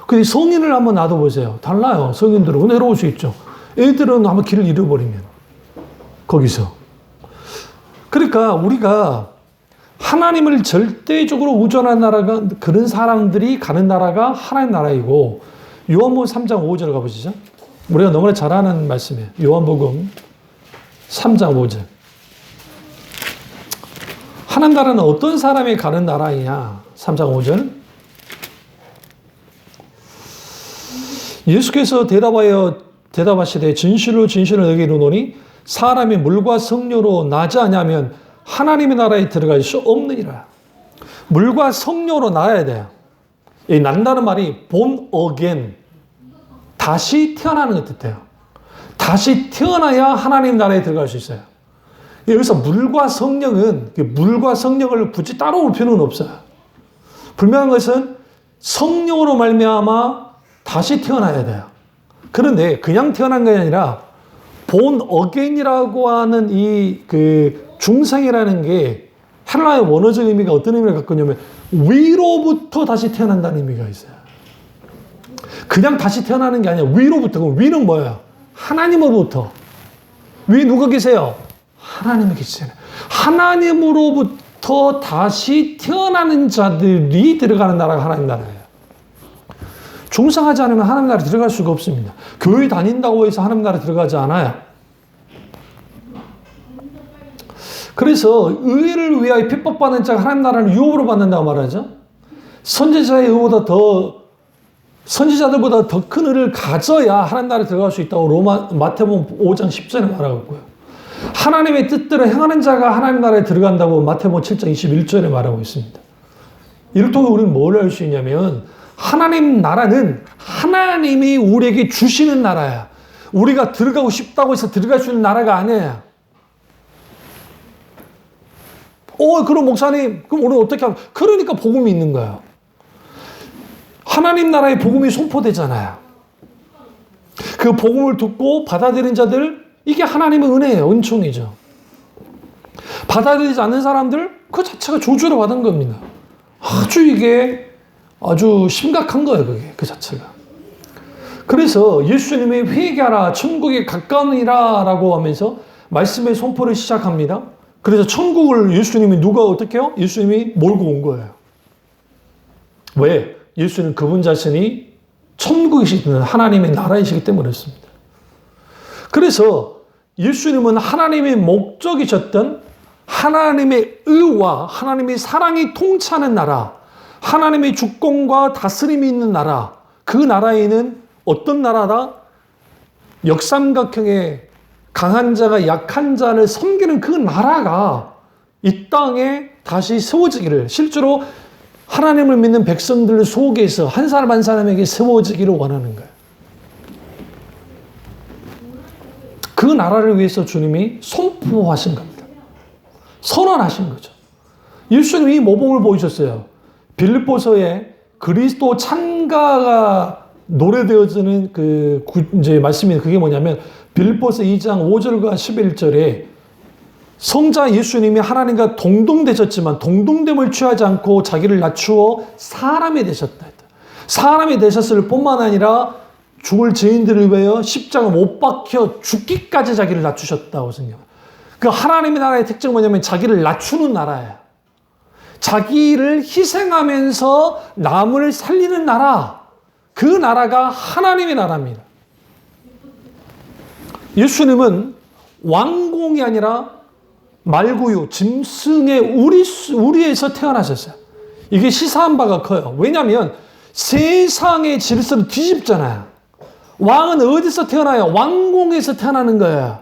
근데 성인을 한번 놔둬보세요. 달라요. 성인들은 외로울 수 있죠. 애들은 한번 길을 잃어버리면 거기서. 그러니까 우리가 하나님을 절대적으로 의존하는 나라가 그런 사람들이 가는 나라가 하나님 나라이고 요한복음 3장 5절 가보시죠. 우리가 너무나 잘 아는 말씀이에요. 요한복음 3장 5절. 하나님 나라는 어떤 사람이 가는 나라이냐? 3장 5절. 예수께서 대답하시되 진실로 진실로 너희에게 이르노니 사람이 물과 성료로 나지 아니하면 하나님의 나라에 들어갈 수 없느니라. 물과 성료로 나야 돼요. 이 난다는 말이 born again, 다시 태어나는 것 뜻해요. 다시 태어나야 하나님 나라에 들어갈 수 있어요. 여기서 물과 성령은 물과 성령을 굳이 따로 올 필요는 없어요. 분명한 것은 성령으로 말미암아 다시 태어나야 돼요. 그런데 그냥 태어난 게 아니라 born again이라고 하는 이 중생이라는 게 헬라의 원어적 의미가 어떤 의미를 갖고 있냐면 위로부터 다시 태어난다는 의미가 있어요. 그냥 다시 태어나는 게 아니라 위로부터. 그럼 위는 뭐예요? 하나님으로부터. 위 누가 계세요? 하나님이 계시잖아요. 하나님으로부터 다시 태어나는 자들이 들어가는 나라가 하나님 나라예요. 중생하지 않으면 하나님 나라에 들어갈 수가 없습니다. 교회 다닌다고 해서 하나님 나라에 들어가지 않아요. 그래서 의를 위하여 핍박받는 자가 하나님 나라를 유업으로 받는다고 말하죠. 선지자의 의보다 더 선지자들보다 더 큰 의를 가져야 하나님 나라에 들어갈 수 있다고 마태복음 5장 10절에 말하고 있고요. 하나님의 뜻대로 행하는 자가 하나님 나라에 들어간다고 마태복음 7장 21절에 말하고 있습니다. 이를 통해 우리는 뭘 알 수 있냐면 하나님 나라는 하나님이 우리에게 주시는 나라야. 우리가 들어가고 싶다고 해서 들어갈 수 있는 나라가 아니야. 그럼 목사님, 그럼 우리는 어떻게 하면? 그러니까 복음이 있는 거야. 하나님 나라의 복음이 선포되잖아요. 그 복음을 듣고 받아들인 자들, 이게 하나님의 은혜예요. 은총이죠. 받아들이지 않는 사람들, 그 자체가 저주를 받은 겁니다. 이게 아주 심각한 거예요. 그게 그 자체가. 그래서 예수님이 회개하라, 천국에 가까우니라 라고 하면서 말씀의 선포를 시작합니다. 그래서 천국을 예수님이 어떻게 해요? 예수님이 몰고 온 거예요. 왜? 예수는 그분 자신이 천국이시든 하나님의 나라이시기 때문에 그렇습니다. 그래서 예수님은 하나님의 목적이셨던 하나님의 의와 하나님의 사랑이 통치하는 나라, 하나님의 주권과 다스림이 있는 나라, 그 나라에는 어떤 나라다? 역삼각형의 강한 자가 약한 자를 섬기는 그 나라가 이 땅에 다시 세워지기를, 실제로 하나님을 믿는 백성들 속에서 한 사람 한 사람에게 세워지기를 원하는 거예요. 그 나라를 위해서 주님이 선포하신 겁니다. 선언하신 거죠. 예수님이 모범을 보이셨어요. 빌립보서에 그리스도 찬가가 노래되어지는 이제 말씀이 그게 뭐냐면 빌립보서 2장 5절과 11절에 성자 예수님이 하나님과 동등되셨지만 동등됨을 취하지 않고 자기를 낮추어 사람이 되셨다. 사람이 되셨을 뿐만 아니라 죽을 죄인들을 위하여 십자가 못 박혀 죽기까지 자기를 낮추셨다고 생각해요. 그 하나님의 나라의 특징은 뭐냐면 자기를 낮추는 나라예요. 자기를 희생하면서 남을 살리는 나라. 그 나라가 하나님의 나라입니다. 예수님은 왕궁이 아니라 말구유, 짐승의 우리에서 태어나셨어요. 이게 시사한 바가 커요. 왜냐하면 세상의 질서를 뒤집잖아요. 왕은 어디서 태어나요? 왕궁에서 태어나는 거예요.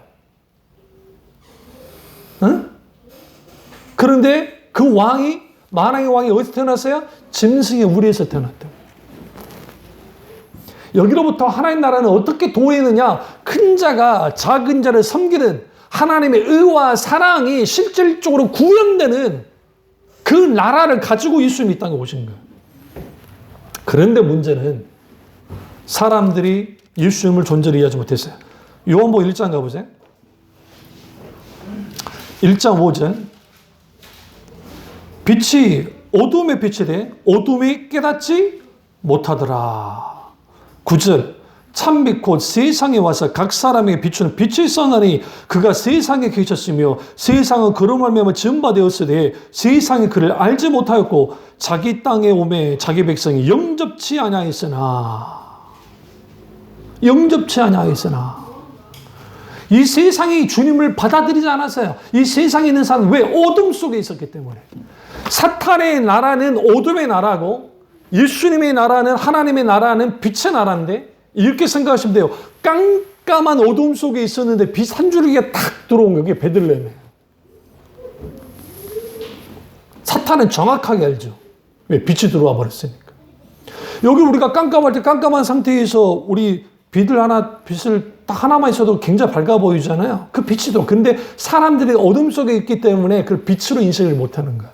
응? 그런데 그 만왕의 왕이 어디서 태어났어요? 짐승의 우리에서 태어났다. 여기로부터 하나님 나라는 어떻게 도했느냐? 큰 자가 작은 자를 섬기는 하나님의 의와 사랑이 실질적으로 구현되는 그 나라를 가지고 예수님이 이 땅에 오신 거예요. 그런데 문제는 사람들이 예수님을 존재를 이해하지 못했어요. 요한복음 1장 가보세요. 1장 5절. 빛이 어둠의 빛이 돼 어둠이 깨닫지 못하더라. 9절. 참빛 곧 세상에 와서 각 사람에게 비추는 빛이 있었나니 그가 세상에 계셨으며 세상은 그로 말미암아 지은 바 되었으되 세상이 그를 알지 못하였고 자기 땅에 오매 자기 백성이 영접치 아니하였으나 이 세상이 주님을 받아들이지 않았어요. 이 세상에 있는 사람은 왜? 어둠 속에 있었기 때문에. 사탄의 나라는 어둠의 나라고 예수님의 나라는 하나님의 나라는 빛의 나라인데 이렇게 생각하시면 돼요. 깜깜한 어둠 속에 있었는데 빛 한 줄기가 탁 들어온 게 베들레헴이에요. 사탄은 정확하게 알죠. 왜? 빛이 들어와 버렸으니까. 여기 우리가 깜깜할 때 깜깜한 상태에서 우리 빛을 딱 하나만 있어도 굉장히 밝아 보이잖아요. 그 빛이 들어와. 근데 사람들이 어둠 속에 있기 때문에 그 빛으로 인식을 못하는 거야.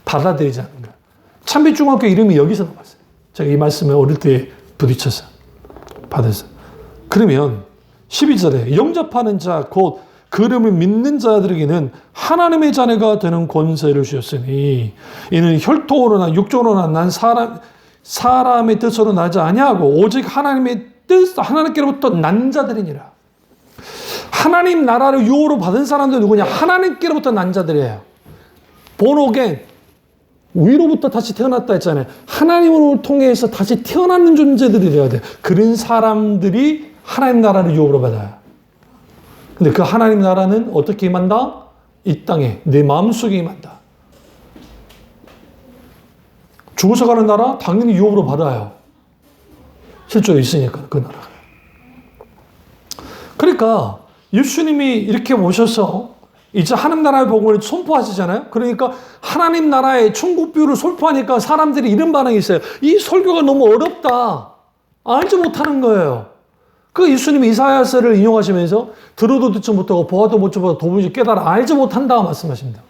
받아들이지 않는 거야. 참빛중학교 이름이 여기서 나왔어요. 제가 이 말씀에 어릴 때 부딪혀서. 받아서. 그러면 12절에 영접하는 자 곧 그름을 믿는 자들에게는 하나님의 자녀가 되는 권세를 주셨으니 이는 혈통으로나 육적으로나 난 사람의 뜻으로 나지 아니하고 오직 하나님의 뜻 하나님께로부터 난 자들이니라. 하나님 나라를 유업으로 받은 사람들 누구냐? 하나님께로부터 난 자들이에요. 본어겐 위로부터 다시 태어났다 했잖아요. 하나님을 통해서 다시 태어나는 존재들이 되어야 돼. 그런 사람들이 하나님 나라를 유업으로 받아요. 근데 그 하나님 나라는 어떻게 임한다? 이 땅에 내 마음속에 임한다. 죽어서 가는 나라 당연히 유업으로 받아요. 실제로 있으니까 그 나라가. 그러니까 예수님이 이렇게 오셔서 이제 하나님 나라의 복음을 선포하시잖아요. 그러니까 하나님 나라의 천국 비유를 선포하니까 사람들이 이런 반응이 있어요. 이 설교가 너무 어렵다. 알지 못하는 거예요. 그 예수님이 이사야서를 인용하시면서 들어도 듣지 못하고 보아도 못 보고 도무지 깨달아 알지 못한다 말씀하십니다.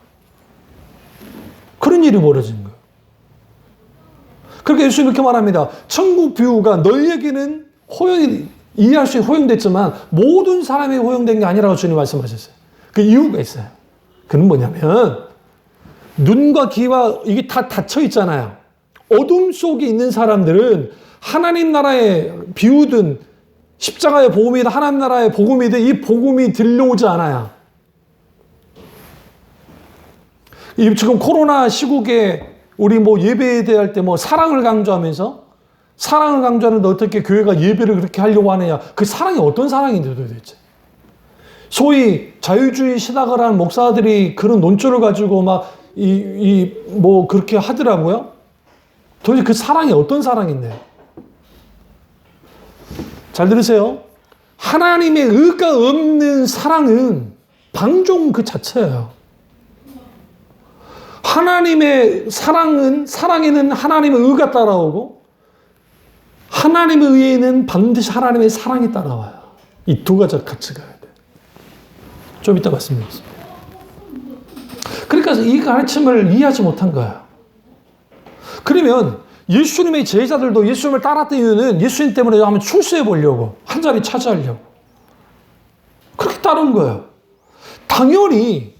그런 일이 벌어진 거예요. 그렇게 예수님이 이렇게 말합니다. 천국 비유가 너희에게는 이해할 수 있게 허용됐지만 모든 사람에게 허용된 게 아니라고 주님 말씀하셨어요. 그 이유가 있어요. 그건 뭐냐면 눈과 귀와 이게 다 닫혀 있잖아요. 어둠 속에 있는 사람들은 하나님 나라의 비유든 십자가의 복음이든 하나님 나라의 복음이든 이 복음이 들려오지 않아요. 지금 코로나 시국에 우리 예배에 대할 때 사랑을 강조하면서 사랑을 강조하는데 어떻게 교회가 예배를 그렇게 하려고 하느냐. 그 사랑이 어떤 사랑인데 도대체. 소위 자유주의 신학을 하는 목사들이 그런 논조를 가지고 그렇게 하더라고요. 도대체 그 사랑이 어떤 사랑인데. 잘 들으세요. 하나님의 의가 없는 사랑은 방종 그 자체예요. 하나님의 사랑에는 하나님의 의가 따라오고 하나님의 의에는 반드시 하나님의 사랑이 따라와요. 이 두 가지가 같이 가야 돼요. 좀 이따 말씀드리겠습니다. 그러니까 이 가르침을 이해하지 못한 거예요. 그러면 예수님의 제자들도 예수님을 따랐던 이유는 예수님 때문에 한번 출세해 보려고, 한 자리 차지하려고. 그렇게 따른 거예요. 당연히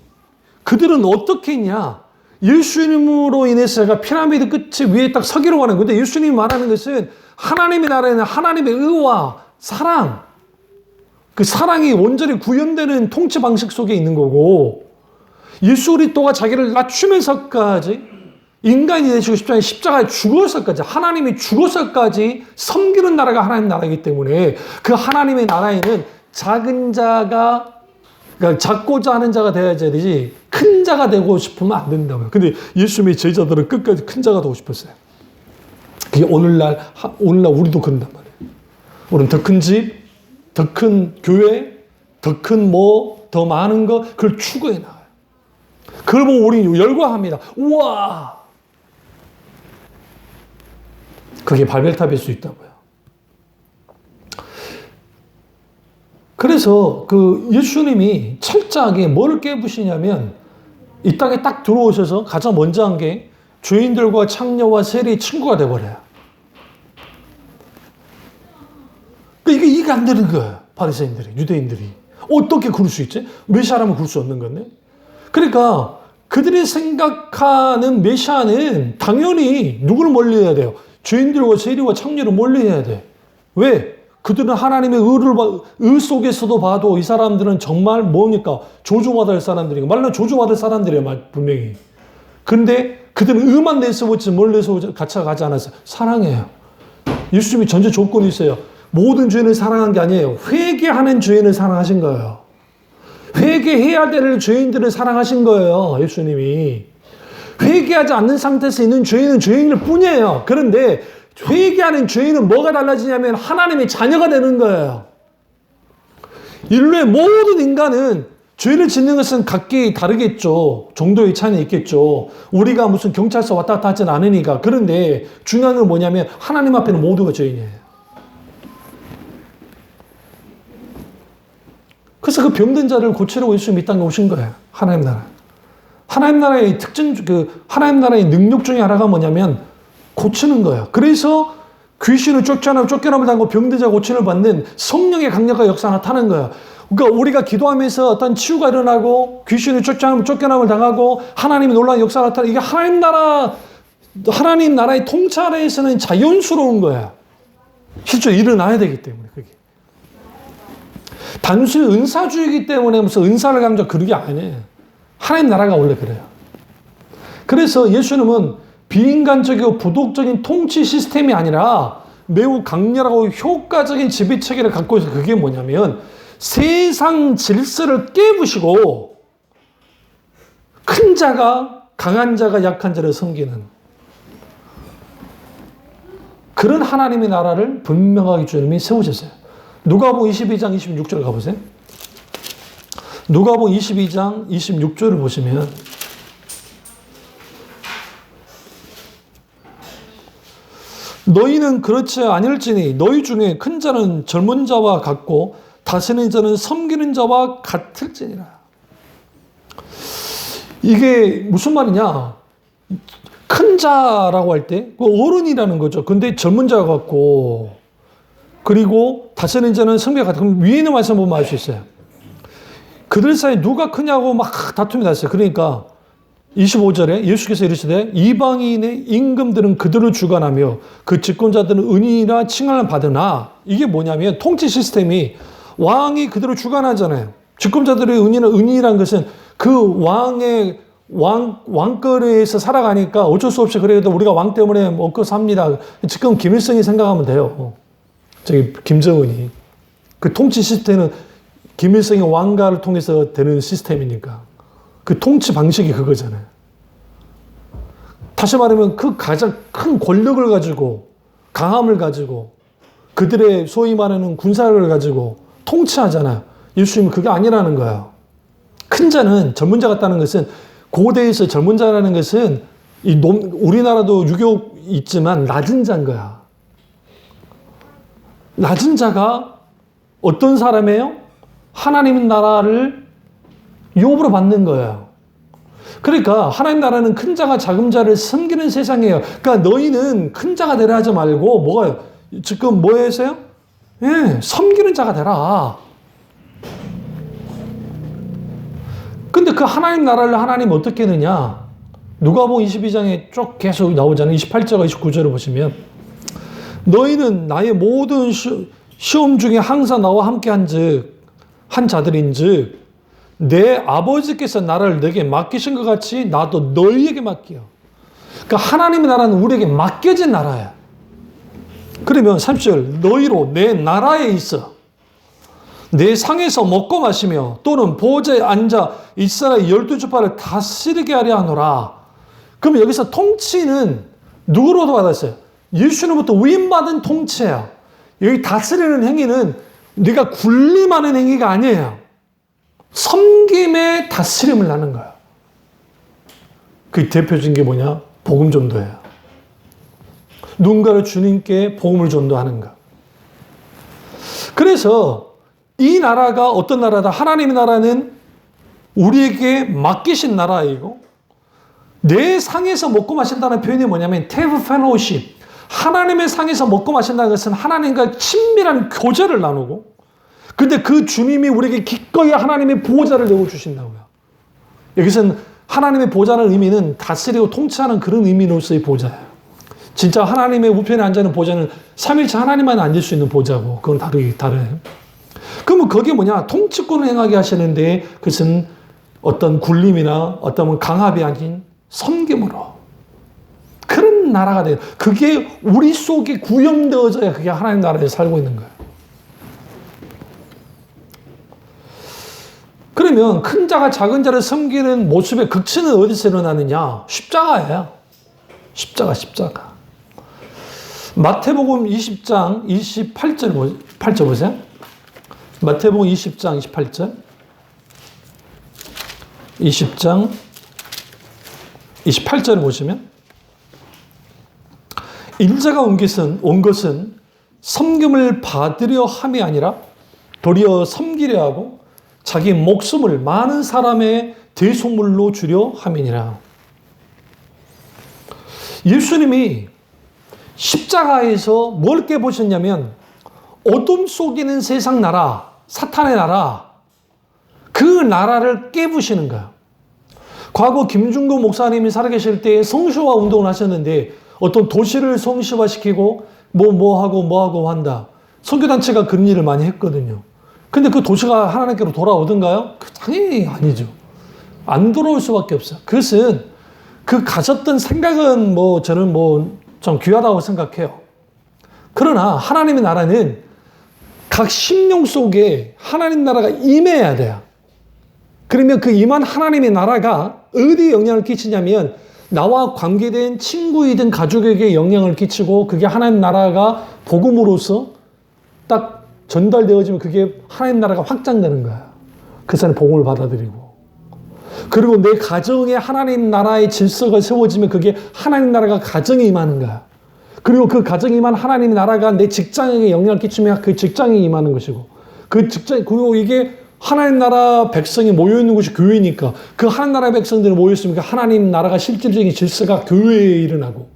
그들은 어떻게 했냐. 예수님으로 인해서 제가 피라미드 끝에 위에 딱 서기로 하는 건데 예수님이 말하는 것은 하나님의 나라에는 하나님의 의와 사랑, 그 사랑이 온전히 구현되는 통치 방식 속에 있는 거고 예수 그리스도가 자기를 낮추면서까지 인간이 되시고 십자가에 죽어서까지 하나님이 죽어서까지 섬기는 나라가 하나님 나라이기 때문에 그 하나님의 나라에는 작은 자가 그러니까 작고자 하는 자가 되어야 되지 큰 자가 되고 싶으면 안 된다고요. 근데 예수님의 제자들은 끝까지 큰 자가 되고 싶었어요. 그게 오늘날 우리도 그런단 말이에요. 우리는 더 큰 집, 더 큰 교회, 더 큰 더 많은 거 그걸 추구해 나가요. 그걸 보고 우리는 열광합니다. 우와! 그게 바벨탑일 수 있다고요. 그래서 그 예수님이 철저하게 뭘 깨부시냐면 이 땅에 딱 들어오셔서 가장 먼저 한 게 죄인들과 창녀와 세리의 친구가 돼버려요. 그러니까 이게 안 되는 거예요. 바리새인들이, 유대인들이. 어떻게 그럴 수 있지? 메시아라면 그럴 수 없는 건데. 그러니까 그들이 생각하는 메시아는 당연히 누구를 멀리해야 돼요? 죄인들과 세리와 창녀를 멀리해야 돼. 왜? 그들은 하나님의 의 속에서도 봐도 이 사람들은 정말 뭡니까? 조종받을 사람들이고 말로 조종받을 사람들이에요. 분명히. 근데 그들은 의만 내세우지 뭘 내세우지 같이 가지 않았어요. 사랑해요. 예수님이 전제 조건이 있어요. 모든 죄인을 사랑한 게 아니에요. 회개하는 죄인을 사랑하신 거예요. 회개해야 될 죄인들을 사랑하신 거예요. 예수님이. 회개하지 않는 상태에서 있는 죄인은 죄인일 뿐이에요. 그런데 회개하는 죄인은 뭐가 달라지냐면 하나님의 자녀가 되는 거예요. 인류의 모든 인간은 죄를 짓는 것은 각기 다르겠죠. 정도의 차이는 있겠죠. 우리가 무슨 경찰서 왔다 갔다 하진 않으니까. 그런데 중요한 건 뭐냐면 하나님 앞에는 모두가 죄인이에요. 그래서 그 병든 자를 고치려고 예수님이 이 땅에 오신 거예요. 하나님 나라. 하나님 나라의 특징, 하나님 나라의 능력 중에 하나가 뭐냐면 고치는 거예요. 그래서 귀신을 쫓겨남을 당하고 병든 자가 고침을 받는 성령의 강력한 역사가 나타나는 거예요. 그러니까 우리가 기도하면서 어떤 치유가 일어나고 귀신을 쫓겨남을 당하고 하나님의 놀라운 역사가 나타나는 이게 하나님 나라의 통찰에서는 자연스러운 거예요. 실제로 일어나야 되기 때문에 그게. 단순히 은사주의이기 때문에 무슨 은사를 강조 그런 게 아니에요. 하나님 나라가 원래 그래요. 그래서 예수님은 비인간적이고 부독적인 통치 시스템이 아니라 매우 강렬하고 효과적인 지배체계를 갖고 있어서 그게 뭐냐면 세상 질서를 깨부시고 큰 자가 강한 자가 약한 자를 섬기는 그런 하나님의 나라를 분명하게 주님이 세우셨어요. 누가복음 22장 26절 가보세요. 누가복음 22장 26절을 보시면 너희는 그렇지 아니할지니 너희 중에 큰 자는 젊은 자와 같고 다스리는 자는 섬기는 자와 같을지니라. 이게 무슨 말이냐? 큰 자라고 할 때 어른이라는 거죠. 근데 젊은 자 같고 그리고 다스리는 자는 성비가 같고 그럼 위에 있는 말씀 보면 알 수 있어요. 그들 사이에 누가 크냐고 막 다툼이 났어요. 그러니까 25절에 예수께서 이르시되 이방인의 임금들은 그들을 주관하며 그 집권자들은 은인이나 칭함을 받으나 이게 뭐냐면 통치 시스템이 왕이 그들을 주관하잖아요. 집권자들의 은인이라는 것은 그 왕의 왕거리에서 살아가니까 어쩔 수 없이 그래도 우리가 왕 때문에 먹고 삽니다. 지금 김일성이 생각하면 돼요. 저기 김정은이. 그 통치 시스템은 김일성의 왕가를 통해서 되는 시스템이니까. 그 통치 방식이 그거잖아요. 다시 말하면 그 가장 큰 권력을 가지고 강함을 가지고 그들의 소위 말하는 군사를 가지고 통치하잖아요. 예수님은 그게 아니라는 거예요. 큰 자는 젊은 자 같다는 것은 고대에서 젊은 자라는 것은 우리나라도 유교 있지만 낮은 자인 거야. 낮은 자가 어떤 사람이에요? 하나님 나라를 유업으로 받는 거예요. 그러니까 하나님 나라는 큰 자가 작은 자를 섬기는 세상이에요. 그러니까 너희는 큰 자가 되라 하지 말고 뭐가요? 지금 뭐 하세요? 예, 섬기는 자가 되라. 근데 그 하나님 나라를 하나님 어떻게 하느냐? 누가복음 22장에 쭉 계속 나오잖아요. 28절과 29절을 보시면 너희는 나의 모든 시험 중에 항상 나와 함께 한 자들인즉 내 아버지께서 나라를 내게 맡기신 것 같이 나도 너희에게 맡겨. 그러니까 하나님의 나라는 우리에게 맡겨진 나라야. 그러면 30절 너희로 내 나라에 있어 내 상에서 먹고 마시며 또는 보좌에 앉아 이스라엘 12지파를 다스리게 하려 하노라. 그럼 여기서 통치는 누구로부터 받았어요? 예수님부터 위임받은 통치예요. 여기 다스리는 행위는 네가 군림하는 행위가 아니에요. 섬김의 다스림을 하는 거예요. 그 대표적인 게 뭐냐? 복음 전도예요. 누군가를 주님께 복음을 전도하는 것. 그래서 이 나라가 어떤 나라다? 하나님의 나라는 우리에게 맡기신 나라이고 내 상에서 먹고 마신다는 표현이 뭐냐면 table fellowship. 하나님의 상에서 먹고 마신다는 것은 하나님과 친밀한 교제를 나누고 근데 그 주님이 우리에게 기꺼이 하나님의 보좌를 내어주신다고요. 여기서는 하나님의 보좌라는 의미는 다스리고 통치하는 그런 의미로서의 보좌예요. 진짜 하나님의 우편에 앉아있는 보좌는 삼일체 하나님만 앉을 수 있는 보좌고 그건 다르요. 그러면 그게 뭐냐? 통치권을 행하게 하시는데 그것은 어떤 군림이나 어떤 강압이 아닌 섬김으로 그런 나라가 돼요. 그게 우리 속에 구현되어져야 그게 하나님 나라에 살고 있는 거예요. 그러면 큰 자가 작은 자를 섬기는 모습의 극치는 어디서 일어나느냐? 십자가예요. 십자가. 마태복음 20장 8절 보세요. 마태복음 20장 28절. 20장 28절을 보시면 인자가 온 것은 섬김을 받으려 함이 아니라 도리어 섬기려 하고 자기 목숨을 많은 사람의 대속물로 주려 함이니라. 예수님이 십자가에서 뭘 깨보셨냐면 어둠 속에 있는 세상 나라, 사탄의 나라, 그 나라를 깨부시는 거야. 과거 김중국 목사님이 살아계실 때 성시화 운동을 하셨는데 어떤 도시를 성시화시키고 뭐 하고 한다. 선교단체가 그런 일을 많이 했거든요. 근데 그 도시가 하나님께로 돌아오던가요? 당연히 아니죠. 안 돌아올 수밖에 없어요. 그것은 그 가졌던 생각은 저는 좀 귀하다고 생각해요. 그러나 하나님의 나라는 각 심령 속에 하나님 나라가 임해야 돼요. 그러면 그 임한 하나님의 나라가 어디에 영향을 끼치냐면 나와 관계된 친구이든 가족에게 영향을 끼치고 그게 하나님 나라가 복음으로서 딱 전달되어지면 그게 하나님 나라가 확장되는 거야. 그 사람이 복음을 받아들이고. 그리고 내 가정에 하나님 나라의 질서가 세워지면 그게 하나님 나라가 가정에 임하는 거야. 그리고 그 가정에 임한 하나님 나라가 내 직장에게 영향을 끼치면 그 직장에 임하는 것이고. 그리고 이게 하나님 나라 백성이 모여있는 곳이 교회니까 그 하나님 나라 백성들이 모여있으니까 하나님 나라가 실질적인 질서가 교회에 일어나고,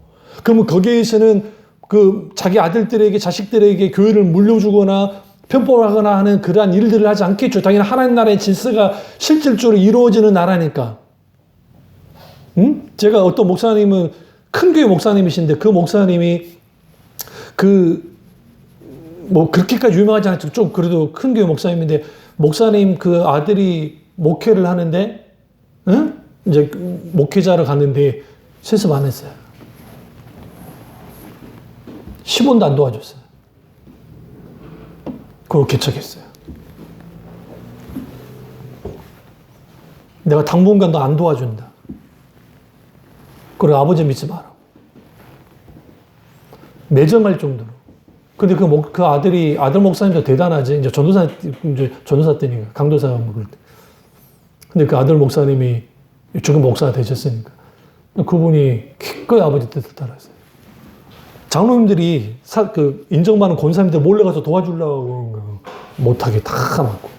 그러면 거기에서는 그 자기 아들들에게 자식들에게 교회를 물려주거나 편법하거나 하는 그러한 일들을 하지 않겠죠. 당연히 하나님 나라의 질서가 실질적으로 이루어지는 나라니까. 제가 어떤 목사님은 큰 교회 목사님이신데 그 목사님이 뭐 그렇게까지 유명하지 않지만 좀 그래도 큰 교회 목사님인데 목사님 그 아들이 목회를 하는데, 이제 목회자를 갔는데 세습 안 했어요. 10원도 안 도와줬어요. 그걸 개척했어요. 내가 당분간 너 안 도와준다. 그리고 아버지 믿지 마라. 매정할 정도로. 근데 그 아들 목사님도 대단하지. 이제 전도사 때니까. 강도사가 뭐 그럴 때. 근데 그 아들 목사님이 지금 목사가 되셨으니까. 그분이 기꺼이 아버지 뜻을 따랐어요. 장로님들이 인정받은 권사님들 몰려가서 도와주려고 그러는 거 못하게 다 막고.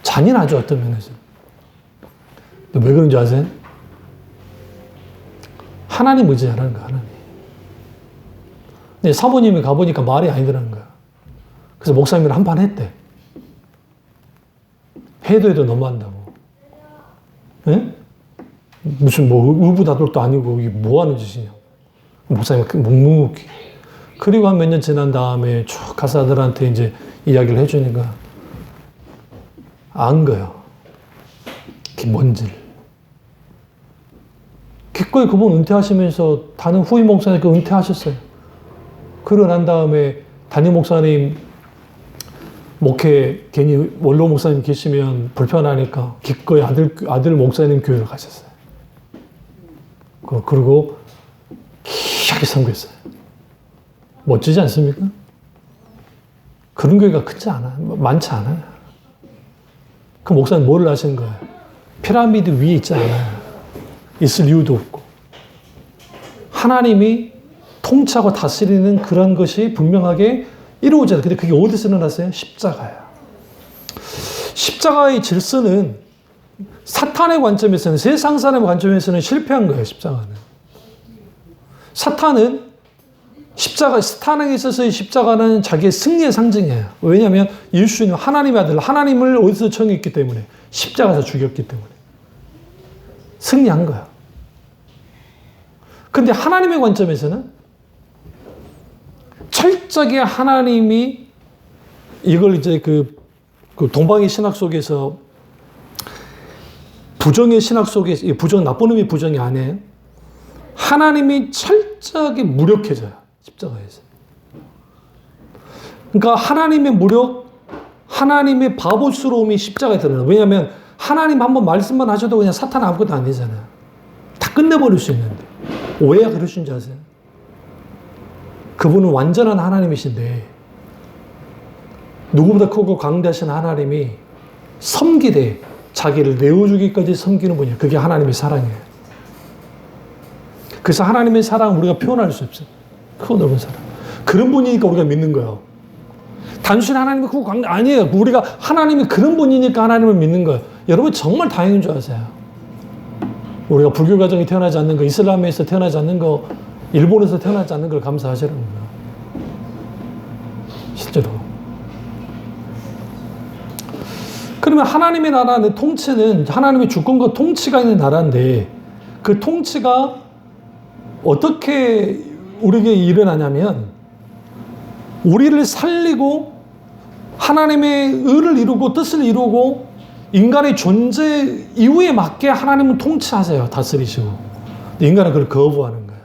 잔인하죠, 어떤 면에서. 왜 그런지 아세요? 하나님 의지하라는 거야, 하나님. 근데 사모님이 가보니까 말이 아니더라는 거야. 그래서 목사님이랑 한판 했대. 해도 너무한다고. 예? 무슨 의부다돌도 아니고 이게 뭐 하는 짓이냐. 목사님이 묵묵히. 그리고 한 몇 년 지난 다음에 쭉 가사들한테 이제 이야기를 해주니까 안 거예요. 그게 뭔지를. 기꺼이 그분 은퇴하시면서 다른 후임 목사님 은퇴하셨어요. 그러고 난 다음에 담임 목사님 목회 괜히 원로 목사님 계시면 불편하니까 기꺼이 아들 목사님 교회를 가셨어요. 그리고 귀하게 섬겼어요. 멋지지 않습니까? 그런 교회가 크지 않아요. 많지 않아요. 그 목사님 뭐를 하신 거예요? 피라미드 위에 있지 않아요. 있을 이유도 없고. 하나님이 통치하고 다스리는 그런 것이 분명하게 이루어져요. 근데 그게 어디서 일어났어요? 십자가야. 십자가의 질서는 사탄의 관점에서는, 세상 사람의 관점에서는 실패한 거예요, 십자가는. 사탄에 있어서의 십자가는 자기의 승리의 상징이에요. 왜냐하면 예수님 하나님의 아들, 하나님을 어디서 청했기 때문에, 십자가에서 죽였기 때문에. 승리한 거야. 근데 하나님의 관점에서는 철저하게 하나님이 이걸 이제 그 동방의 신학 속에서 부정의 신학 속에서, 부정, 나쁜 의미 부정이 아니에요. 하나님이 철저하게 무력해져요. 십자가에서. 그러니까 하나님의 무력, 하나님의 바보스러움이 십자가에 드러나요. 왜냐하면 하나님 한번 말씀만 하셔도 그냥 사탄 아무것도 안 되잖아요. 다 끝내버릴 수 있는데. 왜 그러신지 아세요? 그분은 완전한 하나님이신데 누구보다 크고 강대하신 하나님이 섬기되 자기를 내어주기까지 섬기는 분이에요. 그게 하나님의 사랑이에요. 그래서 하나님의 사랑은 우리가 표현할 수 없어요. 크고 넓은 사랑. 그런 분이니까 우리가 믿는 거예요. 단순히 하나님이 크고 강대 아니에요. 우리가 하나님이 그런 분이니까 하나님을 믿는 거예요. 여러분 정말 다행인 줄 아세요? 우리가 불교 가정에 태어나지 않는 거, 이슬람에서 태어나지 않는 거, 일본에서 태어나지 않는 걸 감사하시라는 거예요. 실제로. 그러면 하나님의 나라는 통치는 하나님의 주권과 통치가 있는 나라인데 그 통치가 어떻게 우리에게 일어나냐면 우리를 살리고 하나님의 의를 이루고 뜻을 이루고 인간의 존재 이유에 맞게 하나님은 통치하세요. 다스리시고. 인간은 그걸 거부하는 거예요.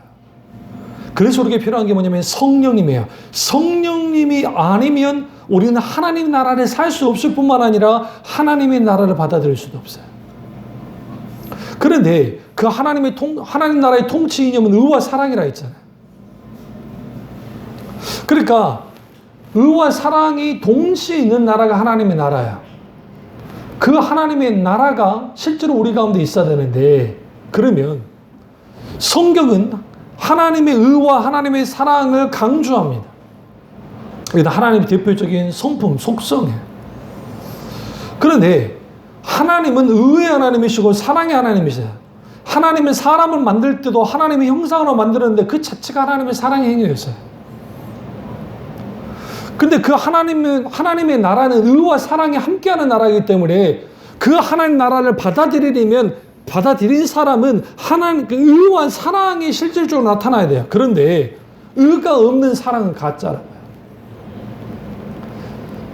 그래서 우리에게 필요한 게 뭐냐면 성령님이에요. 성령님이 아니면 우리는 하나님 나라를 살 수 없을 뿐만 아니라 하나님의 나라를 받아들일 수도 없어요. 그런데 그 하나님 나라의 통치 이념은 의와 사랑이라 했잖아요. 그러니까 의와 사랑이 동시에 있는 나라가 하나님의 나라야. 그 하나님의 나라가 실제로 우리 가운데 있어야 되는데, 그러면 성경은 하나님의 의와 하나님의 사랑을 강조합니다. 이게 하나님의 대표적인 성품, 속성이에요. 그런데 하나님은 의의 하나님이시고 사랑의 하나님이세요. 하나님은 사람을 만들 때도 하나님의 형상으로 만들었는데 그 자체가 하나님의 사랑의 행위였어요. 근데 그 하나님의 나라는 의와 사랑이 함께하는 나라이기 때문에 그 하나님 나라를 받아들이려면 받아들인 사람은 그 의와 사랑이 실질적으로 나타나야 돼요. 그런데 의가 없는 사랑은 가짜라고요.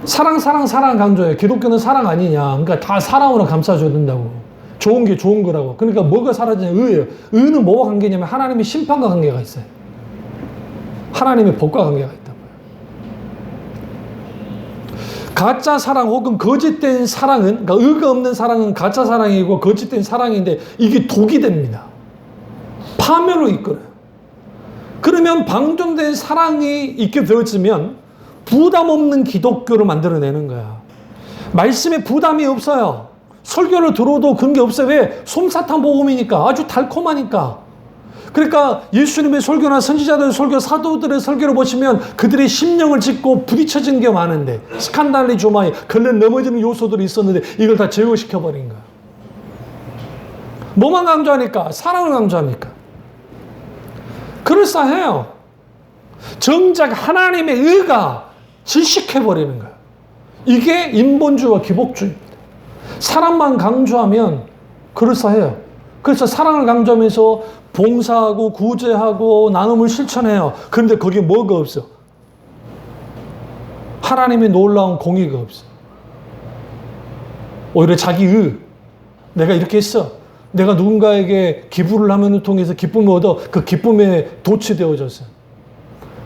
사랑 강조해요. 기독교는 사랑 아니냐. 그러니까 다 사랑으로 감싸줘야 된다고. 좋은 게 좋은 거라고. 그러니까 뭐가 사라지냐? 의예요. 의는 뭐와 관계냐면 하나님의 심판과 관계가 있어요. 하나님의 법과 관계가 있다고요. 가짜 사랑 혹은 거짓된 사랑은, 그러니까 의가 없는 사랑은 가짜 사랑이고 거짓된 사랑인데 이게 독이 됩니다. 파멸로 이끌어요. 그러면 방종된 사랑이 있게 되어지면 부담 없는 기독교를 만들어내는 거야. 말씀에 부담이 없어요. 설교를 들어도 그런 게 없어요. 왜? 솜사탕 복음이니까. 아주 달콤하니까. 그러니까 예수님의 설교나 선지자들의 설교, 사도들의 설교를 보시면 그들의 심령을 짚고 부딪혀진 게 많은데, 스칸달리 조마이, 걸려 넘어지는 요소들이 있었는데 이걸 다 제거시켜버린 거야. 뭐만 강조하니까? 사랑을 강조하니까. 그럴싸해요. 정작 하나님의 의가 질식해버리는 거야. 이게 인본주의와 기복주의입니다. 사랑만 강조하면 그럴싸해요. 그래서 사랑을 강조하면서 봉사하고 구제하고 나눔을 실천해요. 그런데 거기에 뭐가 없어? 하나님의 놀라운 공의가 없어. 오히려 자기 의, 내가 이렇게 했어. 내가 누군가에게 기부를 하면을 통해서 기쁨을 얻어 그 기쁨에 도취되어졌어.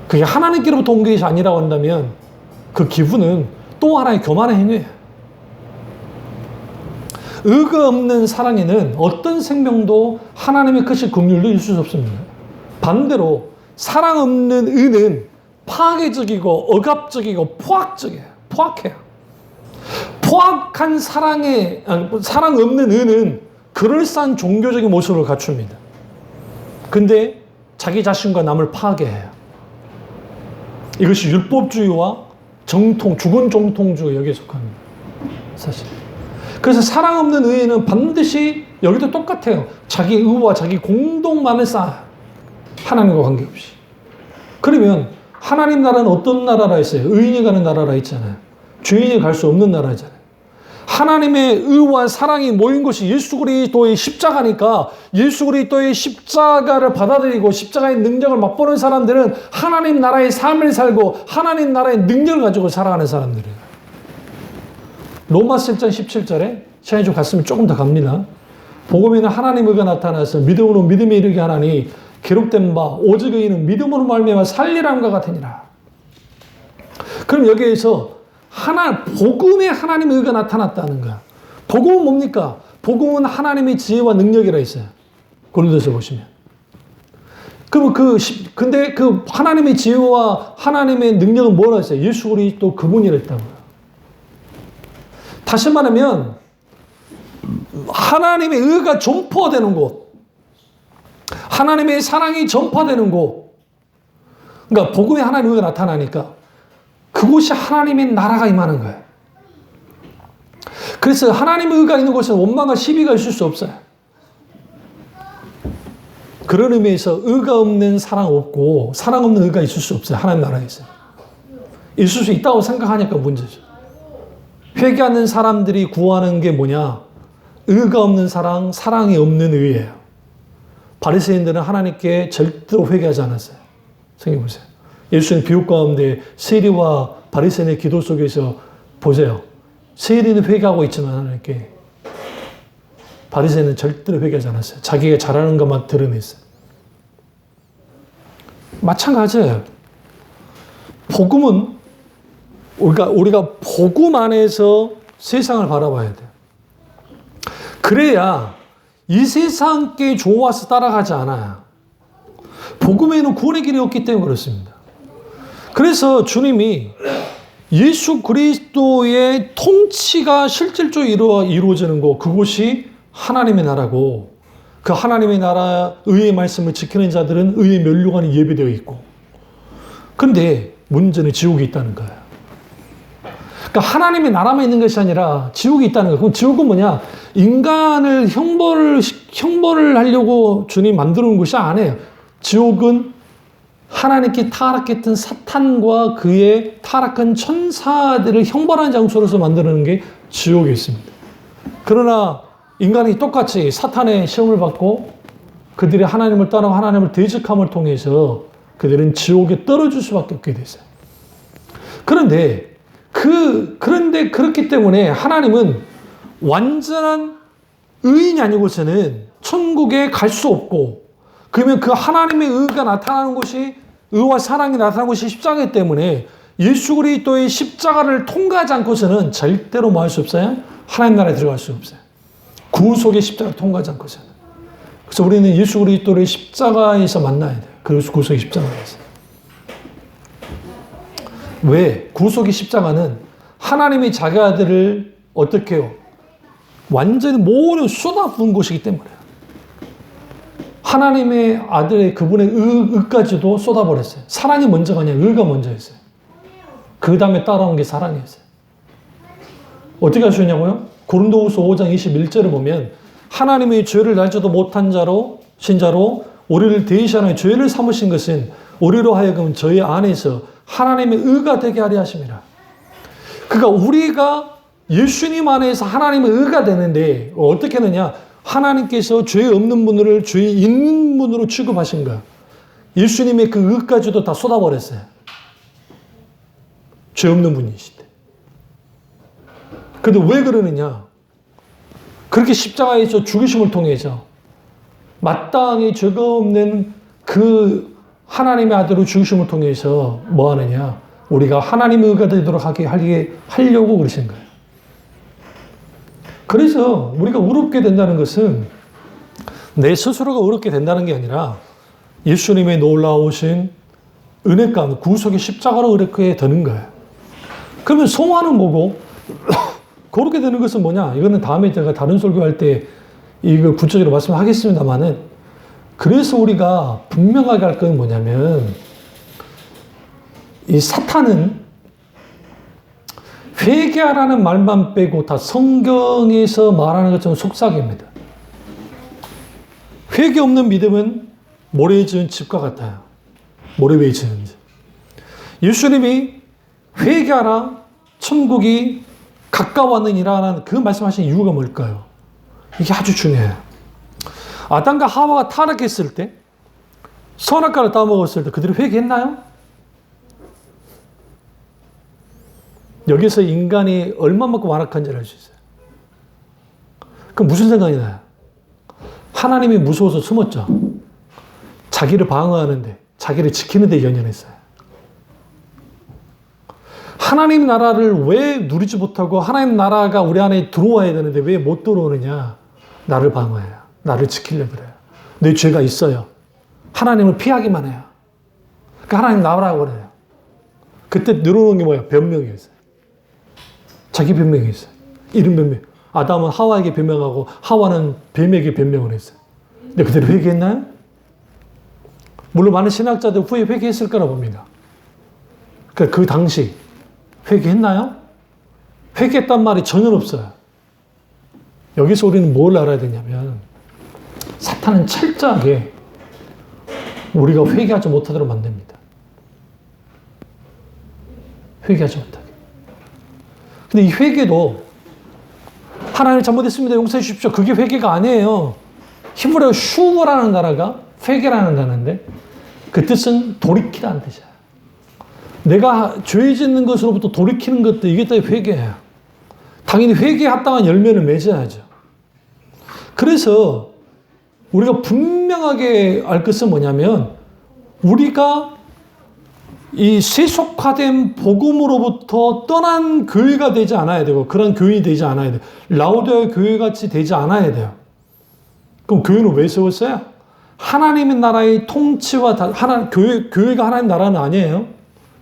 그게 하나님께로부터 온 것이 아니라고 한다면 그 기부는 또 하나의 교만의 행위예요. 의가 없는 사랑에는 어떤 생명도 하나님의 크신 긍휼도 있을 수 없습니다. 반대로 사랑 없는 의는 파괴적이고 억압적이고 포악적이에요. 포악해요. 포악한 사랑 없는 의는 그럴싸한 종교적인 모습을 갖춥니다. 근데 자기 자신과 남을 파괴해요. 이것이 율법주의와 죽은 정통주의 여기에 속합니다. 사실. 그래서 사랑 없는 의에는 반드시 여기도 똑같아요. 자기 의와 자기 공동만을 쌓아요. 하나님과 관계없이. 그러면 하나님 나라는 어떤 나라라 했어요? 의인이 가는 나라라 했잖아요. 죄인이 갈 수 없는 나라잖아요. 하나님의 의와 사랑이 모인 것이 예수 그리스도의 십자가니까 예수 그리스도의 십자가를 받아들이고 십자가의 능력을 맛보는 사람들은 하나님 나라의 삶을 살고 하나님 나라의 능력을 가지고 살아가는 사람들이에요. 로마서 1장 17절에 시간이 좀 갔으면 조금 더 갑니다. 복음에는 하나님의 의가 나타나서 믿음으로 믿음에 이르게 하나니 기록된 바 오직 의인은 믿음으로 말미암아 살리람과 같으니라. 그럼 여기에서 복음에 하나님의 의가 나타났다는 거야. 복음은 뭡니까? 복음은 하나님의 지혜와 능력이라 있어요. 고린도서 보시면. 근데 그 하나님의 지혜와 하나님의 능력은 뭐라 했어요? 예수 그리스도 그분이라 했다고요. 다시 말하면 하나님의 의가 전파되는 곳, 하나님의 사랑이 전파되는 곳, 그러니까 복음에 하나님의 의가 나타나니까 그곳이 하나님의 나라가 임하는 거예요. 그래서 하나님의 의가 있는 곳은 원망과 시비가 있을 수 없어요. 그런 의미에서 의가 없는 사랑 없고 사랑 없는 의가 있을 수 없어요. 하나님 나라에서. 있을 수 있다고 생각하니까 문제죠. 회개하는 사람들이 구하는 게 뭐냐? 의가 없는 사랑, 사랑이 없는 의예요. 바리새인들은 하나님께 절대로 회개하지 않았어요. 생각해 보세요. 예수님 비유 가운데 세리와 바리새인의 기도 속에서 보세요. 세리는 회개하고 있지만 하나님께, 바리새인은 절대로 회개하지 않았어요. 자기가 잘하는 것만 드러냈어요. 마찬가지예요. 복음은 우리가 복음 안에서 세상을 바라봐야 돼요. 그래야 이 세상께 좋아서 따라가지 않아요. 복음에는 구원의 길이 없기 때문에 그렇습니다. 그래서 주님이 예수 그리스도의 통치가 실질적으로 이루어지는 곳, 그곳이 하나님의 나라고, 그 하나님의 나라 의의 말씀을 지키는 자들은 의의 면류관이 예비되어 있고, 근데 문제는 지옥이 있다는 거예요. 그러니까 하나님의 나라만 있는 것이 아니라 지옥이 있다는 거예요. 그럼 지옥은 뭐냐? 인간을 형벌을 하려고 주님 만들어 놓은 것이 아니에요. 지옥은 하나님께 타락했던 사탄과 그의 타락한 천사들을 형벌하는 장소로서 만드는 게 지옥에 있습니다. 그러나 인간이 똑같이 사탄의 시험을 받고 그들이 하나님을 따라 하나님을 대적함을 통해서 그들은 지옥에 떨어질 수밖에 없게 됐어요. 그런데 그렇기 때문에 하나님은 완전한 의인이 아니고서는 천국에 갈 수 없고, 그러면 그 하나님의 의가 나타나는 곳이, 의와 사랑이 나타나는 곳이 십자가이기 때문에 예수 그리스도의 십자가를 통과하지 않고서는 절대로 뭐 할 수 없어요? 하나님 나라에 들어갈 수 없어요. 구속의 십자가를 통과하지 않고서는. 그래서 우리는 예수 그리스도를 십자가에서 만나야 돼요. 그 구속의 십자가에서. 왜? 구속의 십자가는 하나님이 자기 아들을 어떻게 해요? 완전히 모든 쏟아부은 것이기 때문에 하나님의 아들의 그분의 의까지도 쏟아버렸어요. 사랑이 먼저가 아니라 의가 먼저였어요. 그 다음에 따라온 게 사랑이었어요. 어떻게 하셨냐고요? 고린도후서 5장 21절을 보면 하나님의 죄를 알지도 못한 자로 신자로 우리를 대신하여 죄를 삼으신 것은 우리로 하여금 저희 안에서 하나님의 의가 되게 하려 하심이라. 그러니까 우리가 예수님 안에서 하나님의 의가 되는데 어떻게 하느냐? 하나님께서 죄 없는 분을 죄 있는 분으로 취급하신 거야. 예수님의 그 의까지도 다 쏟아버렸어요. 죄 없는 분이시대. 근데 왜 그러느냐? 그렇게 십자가에서 죽으심을 통해서 마땅히 죄가 없는 그 하나님의 아들을 죽으심을 통해서 뭐 하느냐? 우리가 하나님의 의가 되도록 하려고 그러신 거예요. 그래서 우리가 의롭게 된다는 것은 내 스스로가 의롭게 된다는 게 아니라 예수님의 놀라우신 은혜 가운데 구속의 십자가로 의롭게 되는 거예요. 그러면 소원은 뭐고? 그렇게 되는 것은 뭐냐? 이거는 다음에 제가 다른 설교할 때 이거 구체적으로 말씀하겠습니다만은, 그래서 우리가 분명하게 할 건 뭐냐면, 이 사탄은 회개하라는 말만 빼고 다 성경에서 말하는 것처럼 속삭입니다. 회개 없는 믿음은 모래에 지은 집과 같아요. 모래 위에 지은 집. 예수님이 회개하라, 천국이 가까웠느니라는 그 말씀하신 이유가 뭘까요? 이게 아주 중요해요. 아담과 하와가 타락했을 때, 선악과를 따먹었을 때 그들이 회개했나요? 여기서 인간이 얼마만큼 완악한지를 알 수 있어요. 그럼 무슨 생각이 나요? 하나님이 무서워서 숨었죠. 자기를 방어하는데, 자기를 지키는 데 연연했어요. 하나님 나라를 왜 누리지 못하고 하나님 나라가 우리 안에 들어와야 되는데 왜 못 들어오느냐? 나를 방어해요. 나를 지키려고 그래요. 내 죄가 있어요. 하나님을 피하기만 해요. 그러니까 하나님 나오라고 그래요. 그때 늘어놓은 게 뭐예요? 변명이었어요. 자기 변명이 있어요. 이런 변명. 아담은 하와에게 변명하고 하와는 뱀에게 변명을 했어요. 근데 그대로 회개했나요? 물론 많은 신학자들 후에 회개했을 거라 봅니다. 그러니까 그 당시 회개했나요? 회개했단 말이 전혀 없어요. 여기서 우리는 뭘 알아야 되냐면, 사탄은 철저하게 우리가 회개하지 못하도록 만듭니다. 회개하지 못하게. 근데 이 회개도 하나님 잘못했습니다, 용서해 주십시오, 그게 회개가 아니에요. 히브리어 슈브라는 단어가 회개라는 단어인데 그 뜻은 돌이키라는 뜻이에요. 내가 죄 짓는 것으로부터 돌이키는 것도 이게 다 회개예요. 당연히 회개에 합당한 열매를 맺어야죠. 그래서 우리가 분명하게 알 것은 뭐냐면, 우리가 이 세속화된 복음으로부터 떠난 교회가 되지 않아야 되고, 그런 교인이 되지 않아야 돼요. 라오디아 교회같이 되지 않아야 돼요. 그럼 교회는 왜 세웠어요? 하나님의 나라의 통치와 교회가 하나님 나라는 아니에요.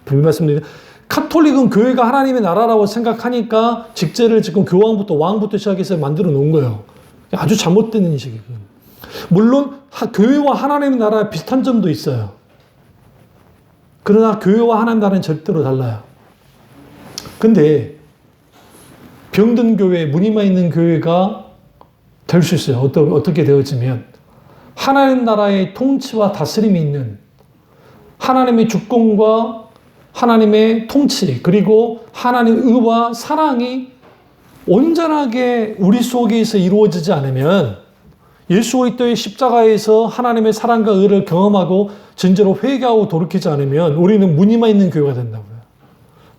분명히 말씀드립니다. 카톨릭은 교회가 하나님의 나라라고 생각하니까 직제를 지금 교황부터 왕부터 시작해서 만들어 놓은 거예요. 아주 잘못된 인식이에요. 물론 교회와 하나님의 나라 비슷한 점도 있어요. 그러나 교회와 하나님 나라는 절대로 달라요. 근데 병든 교회, 무늬만 있는 교회가 될 수 있어요. 어떻게 되어지면 하나님 나라의 통치와 다스림이 있는 하나님의 주권과 하나님의 통치 그리고 하나님의 의와 사랑이 온전하게 우리 속에서 이루어지지 않으면 예수 그리스도의 십자가에서 하나님의 사랑과 의를 경험하고 진짜로 회개하고 돌이키지 않으면 우리는 무늬만 있는 교회가 된다고요.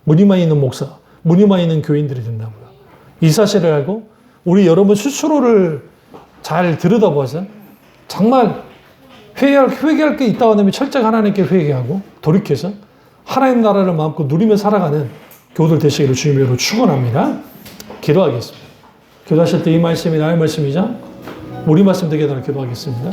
무늬만 있는 목사, 무늬만 있는 교인들이 된다고요. 이 사실을 알고 우리 여러분 스스로를 잘 들여다보아서 정말 회개할 게 있다고 하면 철저히 하나님께 회개하고 돌이켜서 하나님 나라를 마음껏 누리며 살아가는 교우들 되시기를 주님으로 축원합니다. 기도하겠습니다. 기도하실 때 이 말씀이 나의 말씀이자 우리 말씀 되게 달라 기도하겠습니다.